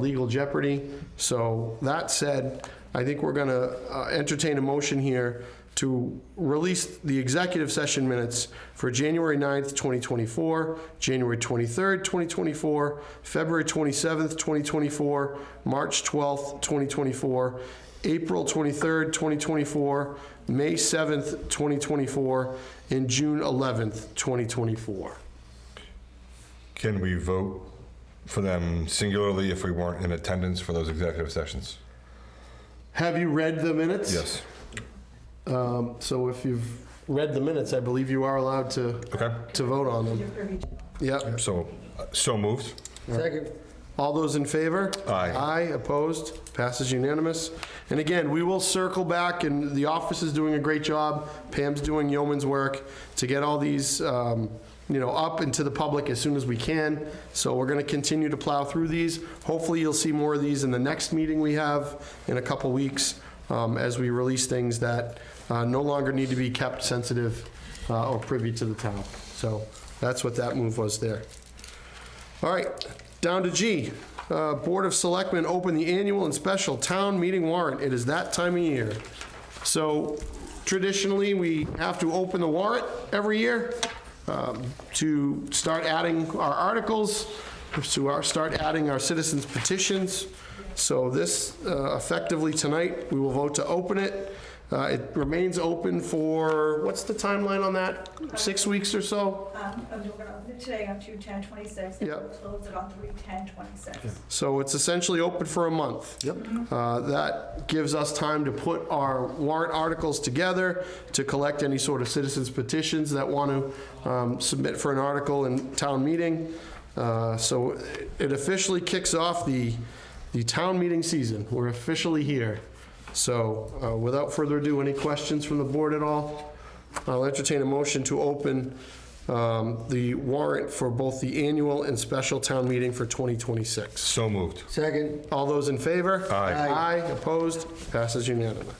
Speaker 1: legal jeopardy. So that said, I think we're going to entertain a motion here to release the executive session minutes for January 9th, 2024, January 23rd, 2024, February 27th, 2024, March 12th, 2024, April 23rd, 2024, May 7th, 2024, and June 11th, 2024.
Speaker 2: Can we vote for them singularly if we weren't in attendance for those executive sessions?
Speaker 1: Have you read the minutes?
Speaker 2: Yes.
Speaker 1: So if you've read the minutes, I believe you are allowed to vote on them. Yep.
Speaker 2: So moved.
Speaker 4: Second.
Speaker 1: All those in favor?
Speaker 2: Aye.
Speaker 1: Aye, opposed, passes unanimous. And again, we will circle back, and the office is doing a great job. Pam's doing yeoman's work to get all these, up into the public as soon as we can. So we're going to continue to plow through these. Hopefully, you'll see more of these in the next meeting we have in a couple weeks as we release things that no longer need to be kept sensitive or privy to the town. So that's what that move was there. All right. Down to G, Board of Selectmen open the annual and special town meeting warrant. It is that time of year. So traditionally, we have to open the warrant every year to start adding our articles, to start adding our citizens petitions. So this, effectively tonight, we will vote to open it. It remains open for, what's the timeline on that? 6 weeks or so?
Speaker 5: We're going to open it today on 2/10/26. And
Speaker 1: Yep.
Speaker 5: we'll close it on 3/10/26.
Speaker 1: So it's essentially open for a month.
Speaker 4: Yep.
Speaker 1: That gives us time to put our warrant articles together, to collect any sort of citizens petitions that want to submit for an article in town meeting. So it officially kicks off the town meeting season. We're officially here. So without further ado, any questions from the board at all? I'll entertain a motion to open the warrant for both the annual and special town meeting for 2026.
Speaker 2: So moved.
Speaker 4: Second.
Speaker 1: All those in favor?
Speaker 2: Aye.
Speaker 1: Aye, opposed, passes unanimous.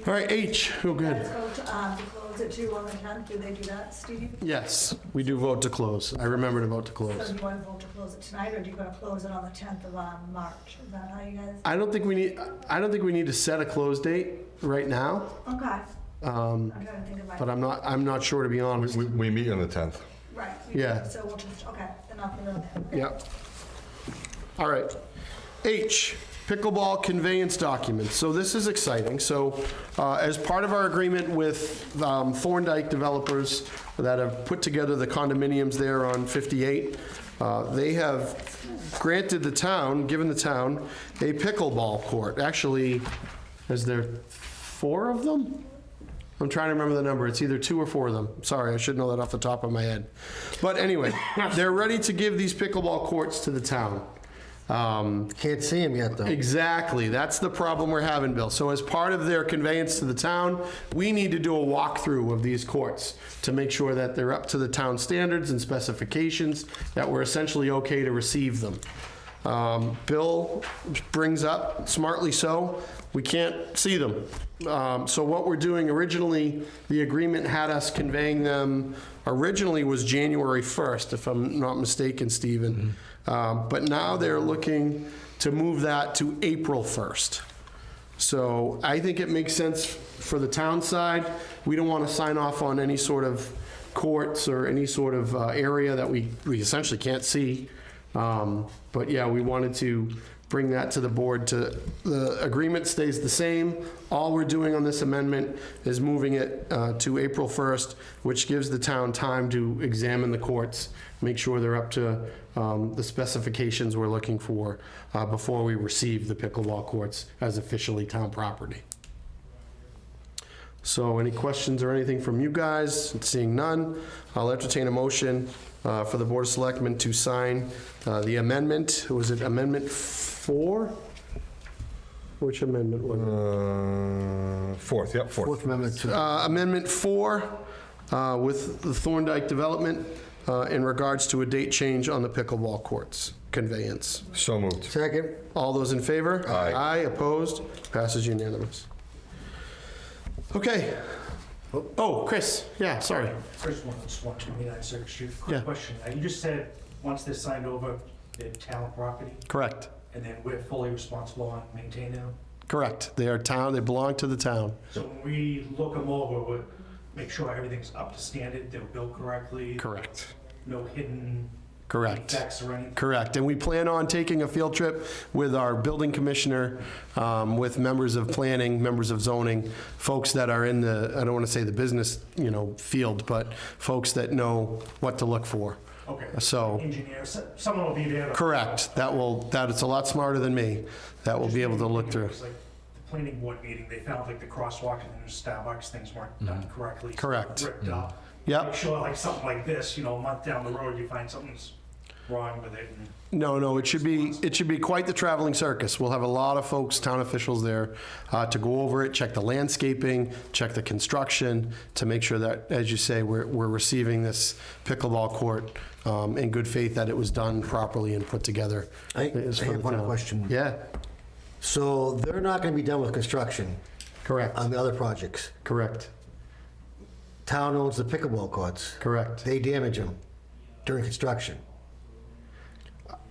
Speaker 1: All right, H, oh, good.
Speaker 5: Let's go to close it to on the 10th. Do they do that, Steve?
Speaker 1: Yes, we do vote to close. I remember to vote to
Speaker 5: So
Speaker 1: close.
Speaker 5: do you want to vote to close it tonight, or do you want to close it on the 10th of March? Is that how you guys?
Speaker 1: I don't think we need to set a close date right now,
Speaker 5: Okay. I'm trying to think of my.
Speaker 1: but I'm not sure, to be honest.
Speaker 2: We meet on the 10th.
Speaker 5: Right.
Speaker 1: Yeah.
Speaker 5: So we'll just, okay, then I'll put it on there.
Speaker 1: Yep. All right. H, pickleball conveyance documents. So this is exciting. So as part of our agreement with Thorndike developers that have put together the condominiums there on 58, they have given the town a pickleball court. Actually, is there 4 of them? I'm trying to remember the number. It's either 2 or 4 of them. Sorry, I should know that off the top of my head. But anyway, they're ready to give these pickleball courts to the town.
Speaker 4: Can't see him yet, though.
Speaker 1: Exactly. That's the problem we're having, Bill. So as part of their conveyance to the town, we need to do a walkthrough of these courts to make sure that they're up to the town standards and specifications, that we're essentially okay to receive them. Bill brings up, smartly so, we can't see them. So what we're doing originally, the agreement had us conveying them, originally was January 1st, if I'm not mistaken, Stephen. But now they're looking to move that to April 1st. So I think it makes sense for the town side. We don't want to sign off on any sort of courts or any sort of area that we essentially can't see. But yeah, we wanted to bring that to the board. The agreement stays the same. All we're doing on this amendment is moving it to April 1st, which gives the town time to examine the courts, make sure they're up to the specifications we're looking for before we receive the pickleball courts as officially town property. So any questions or anything from you guys? Seeing none, I'll entertain a motion for the Board of Selectmen to sign the amendment. Was it Amendment 4? Which amendment was it?
Speaker 2: Fourth, yep, fourth.
Speaker 4: Fourth Amendment to,
Speaker 1: Amendment 4 with the Thorndike Development in regards to a date change on the pickleball courts conveyance.
Speaker 2: So moved.
Speaker 4: second,
Speaker 1: All those in favor?
Speaker 2: Aye.
Speaker 1: Aye, opposed? Passes unanimous. Okay. Oh, Chris, yeah, sorry.
Speaker 9: First one, it's 129 Circuit Street.
Speaker 1: Yeah.
Speaker 9: Quick question. You just said, once they're signed over, they're town property,
Speaker 1: Correct,
Speaker 9: and then we're fully responsible on maintaining them?
Speaker 1: correct. They are town, they belong to the town.
Speaker 9: So when we look them over, we'll make sure everything's up to standard, they're built correctly?
Speaker 1: Correct.
Speaker 9: No hidden
Speaker 1: Correct.
Speaker 9: defects or anything?
Speaker 1: Correct. And we plan on taking a field trip with our building commissioner, with members of planning, members of zoning, folks that are in the, I don't want to say the business, field, but folks that know what to look for.
Speaker 9: Okay.
Speaker 1: So,
Speaker 9: Engineers, someone will be there.
Speaker 1: correct. That's a lot smarter than me. That will be able to look through.
Speaker 9: It was like the planning board meeting, they found like the crosswalk and the Starbucks things weren't done correctly. so
Speaker 1: Correct.
Speaker 9: Ripped up.
Speaker 1: Yep.
Speaker 9: Make sure like something like this, a month down the road, you find something's wrong with it. And
Speaker 1: No, it should be quite the traveling circus. We'll have a lot of folks, town officials there to go over it, check the landscaping, check the construction, to make sure that, as you say, we're receiving this pickleball court in good faith, that it was done properly and put together.
Speaker 4: I
Speaker 1: It's for
Speaker 4: have
Speaker 1: the
Speaker 4: one
Speaker 1: town.
Speaker 4: question.
Speaker 1: Yeah,
Speaker 4: So they're not going to be done with construction
Speaker 1: correct,
Speaker 4: on the other projects.
Speaker 1: correct,
Speaker 4: Town owns the pickleball courts.
Speaker 1: correct.
Speaker 4: They damage them during construction.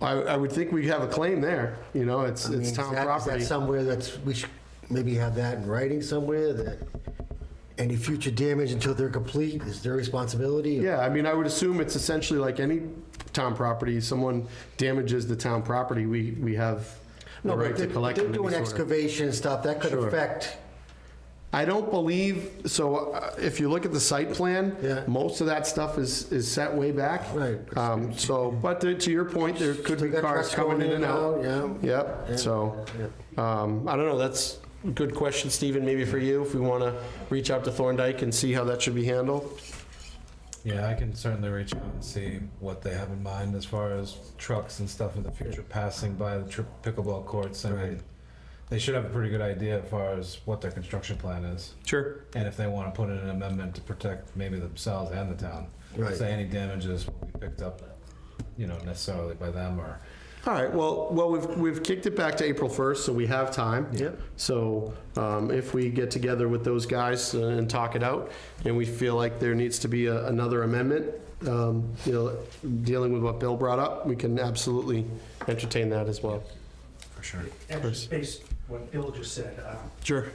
Speaker 1: I would think we have a claim there, it's
Speaker 4: I mean,
Speaker 1: it's town
Speaker 4: is
Speaker 1: property.
Speaker 4: that somewhere we should maybe have that in writing somewhere, that any future damage until they're complete is their responsibility?
Speaker 1: Yeah, I mean, I would assume it's essentially like any town property. Someone damages the town property, we have the
Speaker 4: No,
Speaker 1: right
Speaker 4: but
Speaker 1: to collect.
Speaker 4: they're
Speaker 1: any
Speaker 4: doing
Speaker 1: sort of-
Speaker 4: excavation and stuff, that could
Speaker 1: Sure.
Speaker 4: affect,
Speaker 1: I don't believe, so if you look at the site plan,
Speaker 4: Yeah.
Speaker 1: most of that stuff is set way back.
Speaker 4: Right.
Speaker 1: But to your point, there could be
Speaker 4: Still got
Speaker 1: cars
Speaker 4: trucks
Speaker 1: coming
Speaker 4: going
Speaker 1: in and out.
Speaker 4: yeah.
Speaker 1: Yep, so, I don't know, that's a good question, Stephen, maybe for you, if we want to reach out to Thorndike and see how that should be handled.
Speaker 6: Yeah, I can certainly reach out and see what they have in mind as far as trucks and stuff in the future passing by the pickleball courts. I mean, they should have a pretty good idea as far as what their construction plan is.
Speaker 1: Sure.
Speaker 6: And if they want to put in an amendment to protect maybe themselves and the town.
Speaker 4: Right.
Speaker 6: Say any damages will be picked up, necessarily by them or.
Speaker 1: All right, well, we've kicked it back to April 1st, so we have time.
Speaker 4: Yep.
Speaker 1: So if we get together with those guys and talk it out, and we feel like there needs to be another amendment, dealing with what Bill brought up, we can absolutely entertain that as well.
Speaker 6: For sure.
Speaker 9: actually, based on what Bill just said,
Speaker 1: Sure.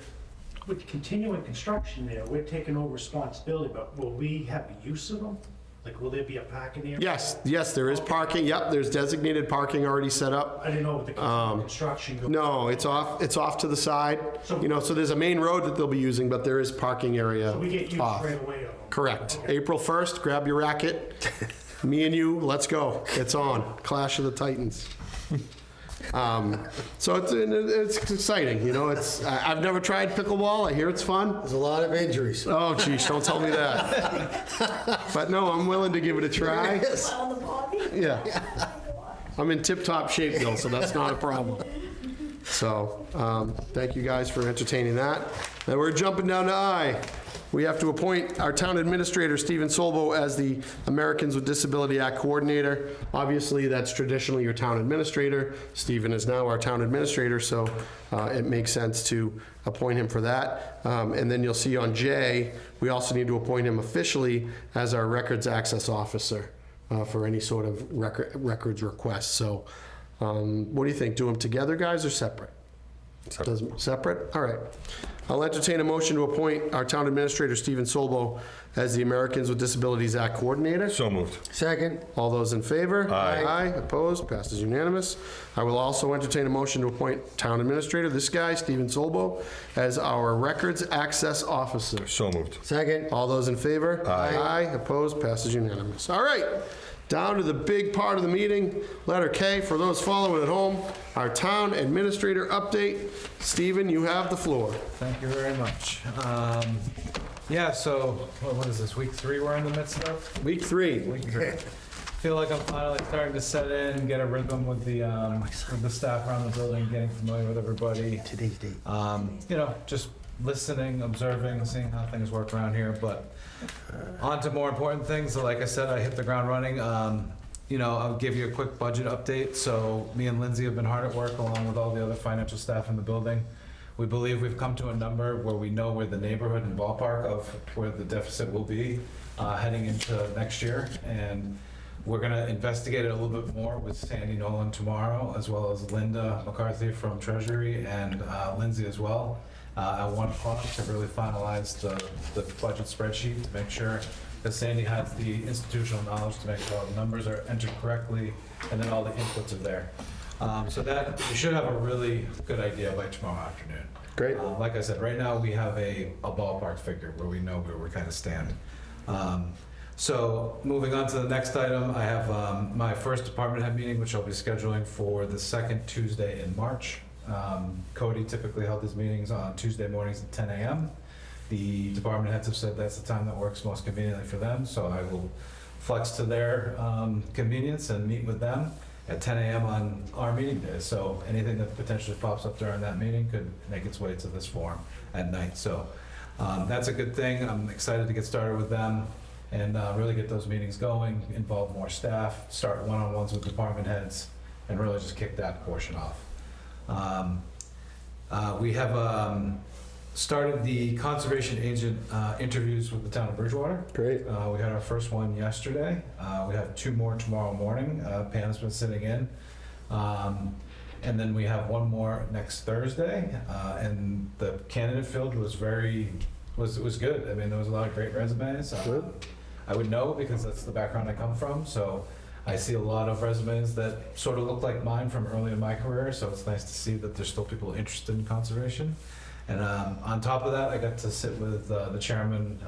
Speaker 9: with continuing construction there, we're taking over responsibility, but will we have use of them? Like, will there be a parking area?
Speaker 1: Yes, there is parking. Yep, there's designated parking already set up.
Speaker 9: I didn't know with the continuing construction.
Speaker 1: No, it's off to the side. So there's a main road that they'll be using, but there is parking area
Speaker 9: So we get use
Speaker 1: off.
Speaker 9: right away of them?
Speaker 1: Correct.
Speaker 9: Okay.
Speaker 1: April 1st, grab your racket. Me and you, let's go. It's on. Clash of the Titans. So it's exciting, I've never tried pickleball. I hear it's fun.
Speaker 4: there's a lot of injuries.
Speaker 1: Oh, geez, don't tell me that. But no, I'm willing to give it a try.
Speaker 5: On the body?
Speaker 1: Yeah. I'm in tip-top shape, Bill, so that's not a problem. So, thank you guys for entertaining that. Now we're jumping down to I. We have to appoint our town administrator, Stephen Solbo, as the Americans with Disability Act coordinator. Obviously, that's traditionally your town administrator. Stephen is now our town administrator, so it makes sense to appoint him for that. And then you'll see on J, we also need to appoint him officially as our records access officer for any sort of records requests. So what do you think? Do them together, guys, or separate? Separate? All right. I'll entertain a motion to appoint our town administrator, Stephen Solbo, as the Americans with Disabilities Act coordinator.
Speaker 2: So moved.
Speaker 4: Second,
Speaker 1: All those in favor?
Speaker 2: Aye.
Speaker 1: Aye, opposed, passes unanimous. I will also entertain a motion to appoint town administrator, this guy, Stephen Solbo, as our records access officer.
Speaker 2: So moved.
Speaker 4: second,
Speaker 1: All those in favor?
Speaker 2: Aye.
Speaker 1: Aye, opposed, passes unanimous. All right, down to the big part of the meeting, letter K, for those following at home, our town administrator update. Stephen, you have the floor.
Speaker 6: Thank you very much. Yeah, so what is this, week 3 we're in the midst of?
Speaker 1: Week 3.
Speaker 6: Week 3. feel like I'm finally starting to set in and get a rhythm with the staff around the building, getting familiar with everybody.
Speaker 4: Today's date.
Speaker 6: You know, just listening, observing, seeing how things work around here. But on to more important things. So like I said, I hit the ground running. You know, I'll give you a quick budget update. So me and Lindsay have been hard at work along with all the other financial staff in the building. We believe we've come to a number where we know where the neighborhood and ballpark of where the deficit will be heading into next year. And we're gonna investigate it a little bit more with Sandy Nolan tomorrow, as well as Linda McCarthy from Treasury and Lindsay as well, at 1 o'clock to really finalize the budget spreadsheet to make sure that Sandy has the institutional knowledge to make sure all the numbers are entered correctly and then all the inputs are there. So that, you should have a really good idea by tomorrow afternoon.
Speaker 1: Great.
Speaker 6: Like I said, right now we have a ballpark figure where we know where we kind of stand. So moving on to the next item, I have my first department head meeting, which I'll be scheduling for the second Tuesday in March. Cody typically held his meetings on Tuesday mornings at 10 a.m. The department heads have said that's the time that works most conveniently for them, so I will flex to their convenience and meet with them at 10 a.m. on our meeting days. So anything that potentially pops up during that meeting could make its way to this forum at night. So that's a good thing. I'm excited to get started with them and really get those meetings going, involve more staff, start one-on-ones with department heads, and really just kick that portion off. We have started the conservation agent interviews with the town of Bridgewater.
Speaker 1: Great.
Speaker 6: We had our first one yesterday. We have 2 more tomorrow morning. Pam's been sitting in. And then we have 1 more next Thursday. And the candidate field was was good. I mean, there was a lot of great resumes.
Speaker 1: Good.
Speaker 6: I would know because that's the background I come from. So I see a lot of resumes that sort of look like mine from early in my career. So it's nice to see that there's still people interested in conservation. And on top of that, I got to sit with the chairman,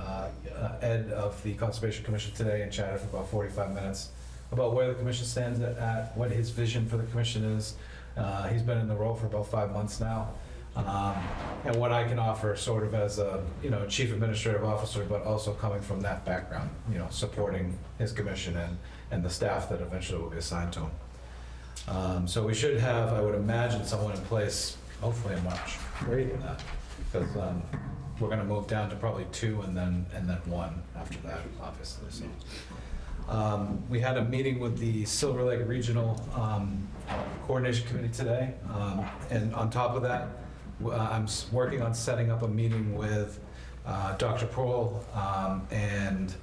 Speaker 6: Ed, of the Conservation Commission today and chatted for about 45 minutes about where the commission stands at, what his vision for the commission is. He's been in the role for about 5 months now. And what I can offer sort of as a, chief administrative officer, but also coming from that background, supporting his commission and the staff that eventually will be assigned to him. So we should have, I would imagine, someone in place hopefully in March.
Speaker 1: Great.
Speaker 6: Because we're gonna move down to probably 2 and then 1 after that, obviously. So we had a meeting with the Silver Lake Regional Coordination Committee today, and on top of that, I'm working on setting up a meeting with Dr. Prohl and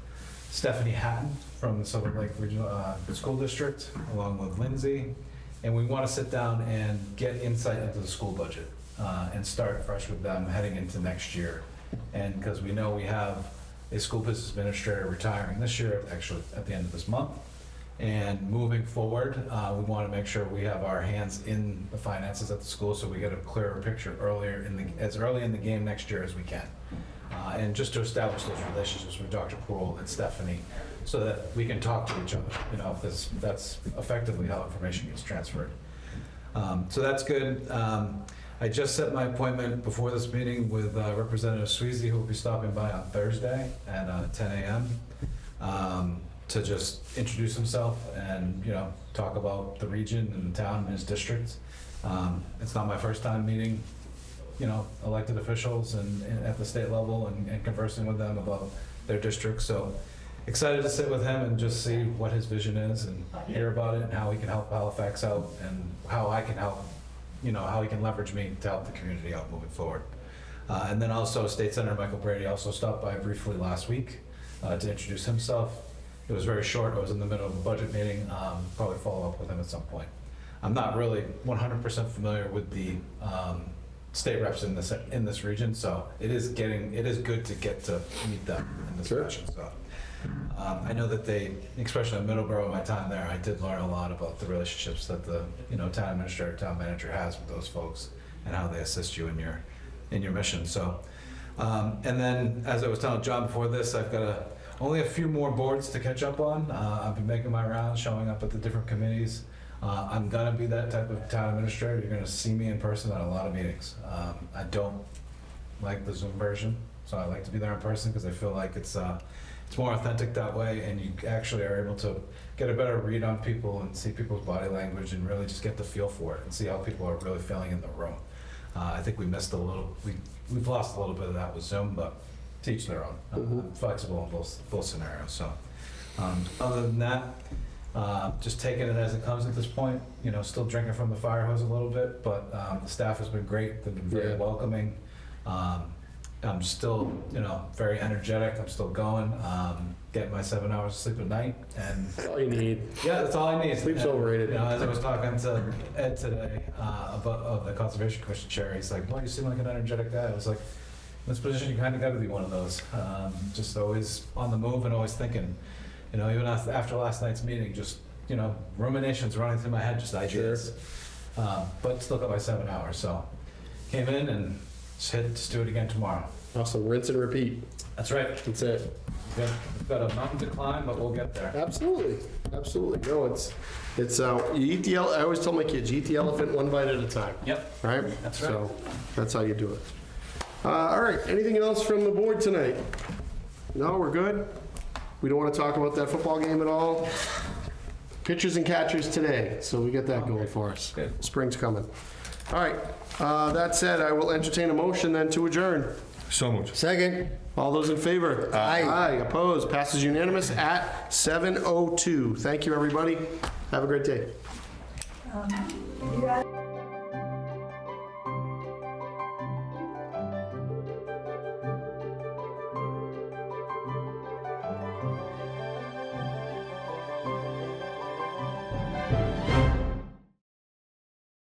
Speaker 6: Stephanie Hatton from the Silver Lake Regional School District, along with Lindsay. And we want to sit down and get insight into the school budget and start fresh with them heading into next year. And because we know we have a school business administrator retiring this year, actually at the end of this month. And moving forward, we want to make sure we have our hands in the finances at the school so we get a clearer picture as early in the game next year as we can. And just to establish those relationships with Dr. Prohl and Stephanie so that we can talk to each other, if that's effectively how information gets transferred. So that's good. I just set my appointment before this meeting with Representative Sweezy, who will be stopping by on Thursday at 10 a.m. To just introduce himself and, talk about the region and the town and his district. It's not my first time meeting, elected officials and at the state level and conversing with them about their districts. So excited to sit with him and just see what his vision is and hear about it and how he can help Halifax out and how I can help, how he can leverage me to help the community out moving forward. And then also State Senator Michael Brady also stopped by briefly last week to introduce himself. It was very short. I was in the middle of a budget meeting. Probably follow up with him at some point. I'm not really 100% familiar with the state reps in this region, so it is good to get to meet them in this fashion. So I know that they, especially in Middleborough, my time there, I did learn a lot about the relationships that the town administrator, town manager has with those folks and how they assist you in your mission. So and then, as I was telling John before this, I've got only a few more boards to catch up on. I've been making my rounds, showing up at the different committees. I'm gonna be that type of town administrator. You're gonna see me in person at a lot of meetings. I don't like the Zoom version, so I like to be there in person because I feel like it's it's more authentic that way, and you actually are able to get a better read on people and see people's body language and really just get the feel for it and see how people are really feeling in the room. I think we missed a little, we've lost a little bit of that with Zoom, but to each their own. I'm flexible in both scenarios. So other than that, just taking it as it comes at this point. Still drinking from the fire hose a little bit, but the staff has been great. They've been very welcoming. I'm still, very energetic. I'm still going. Getting my 7 hours of sleep at night, and
Speaker 1: That's all you need.
Speaker 6: yeah, that's all I need.
Speaker 1: Sleep's
Speaker 6: And,
Speaker 1: overrated.
Speaker 6: as I was talking to Ed today of the Conservation Commission chair, he's like, "Well, you seem like an energetic guy." I was like, "In this position, you kind of got to be one of those. Just always on the move and always thinking. Even after last night's meeting, just ruminations running through my head, just ideas. But still got my 7 hours, so came in and just do it again tomorrow.
Speaker 1: Awesome, rinse and repeat.
Speaker 6: That's right.
Speaker 1: That's it.
Speaker 6: We've got a mountain to climb, but we'll get there.
Speaker 1: Absolutely, absolutely. No, you eat I always tell my kids, you eat the elephant one bite at a time.
Speaker 6: Yep.
Speaker 1: Right?
Speaker 6: That's right.
Speaker 1: So that's how you do it. All right, anything else from the board tonight? No, we're good? We don't want to talk about that football game at all? Pitchers and catchers today, so we get that going for us.
Speaker 6: Good.
Speaker 1: Spring's coming. All right, that said, I will entertain a motion then to adjourn.
Speaker 2: So moved.
Speaker 4: Second.
Speaker 1: All those in favor?
Speaker 4: Aye.
Speaker 1: Aye, opposed, passes unanimous at 7:02. Thank you, everybody. Have a great day.
Speaker 5: You got-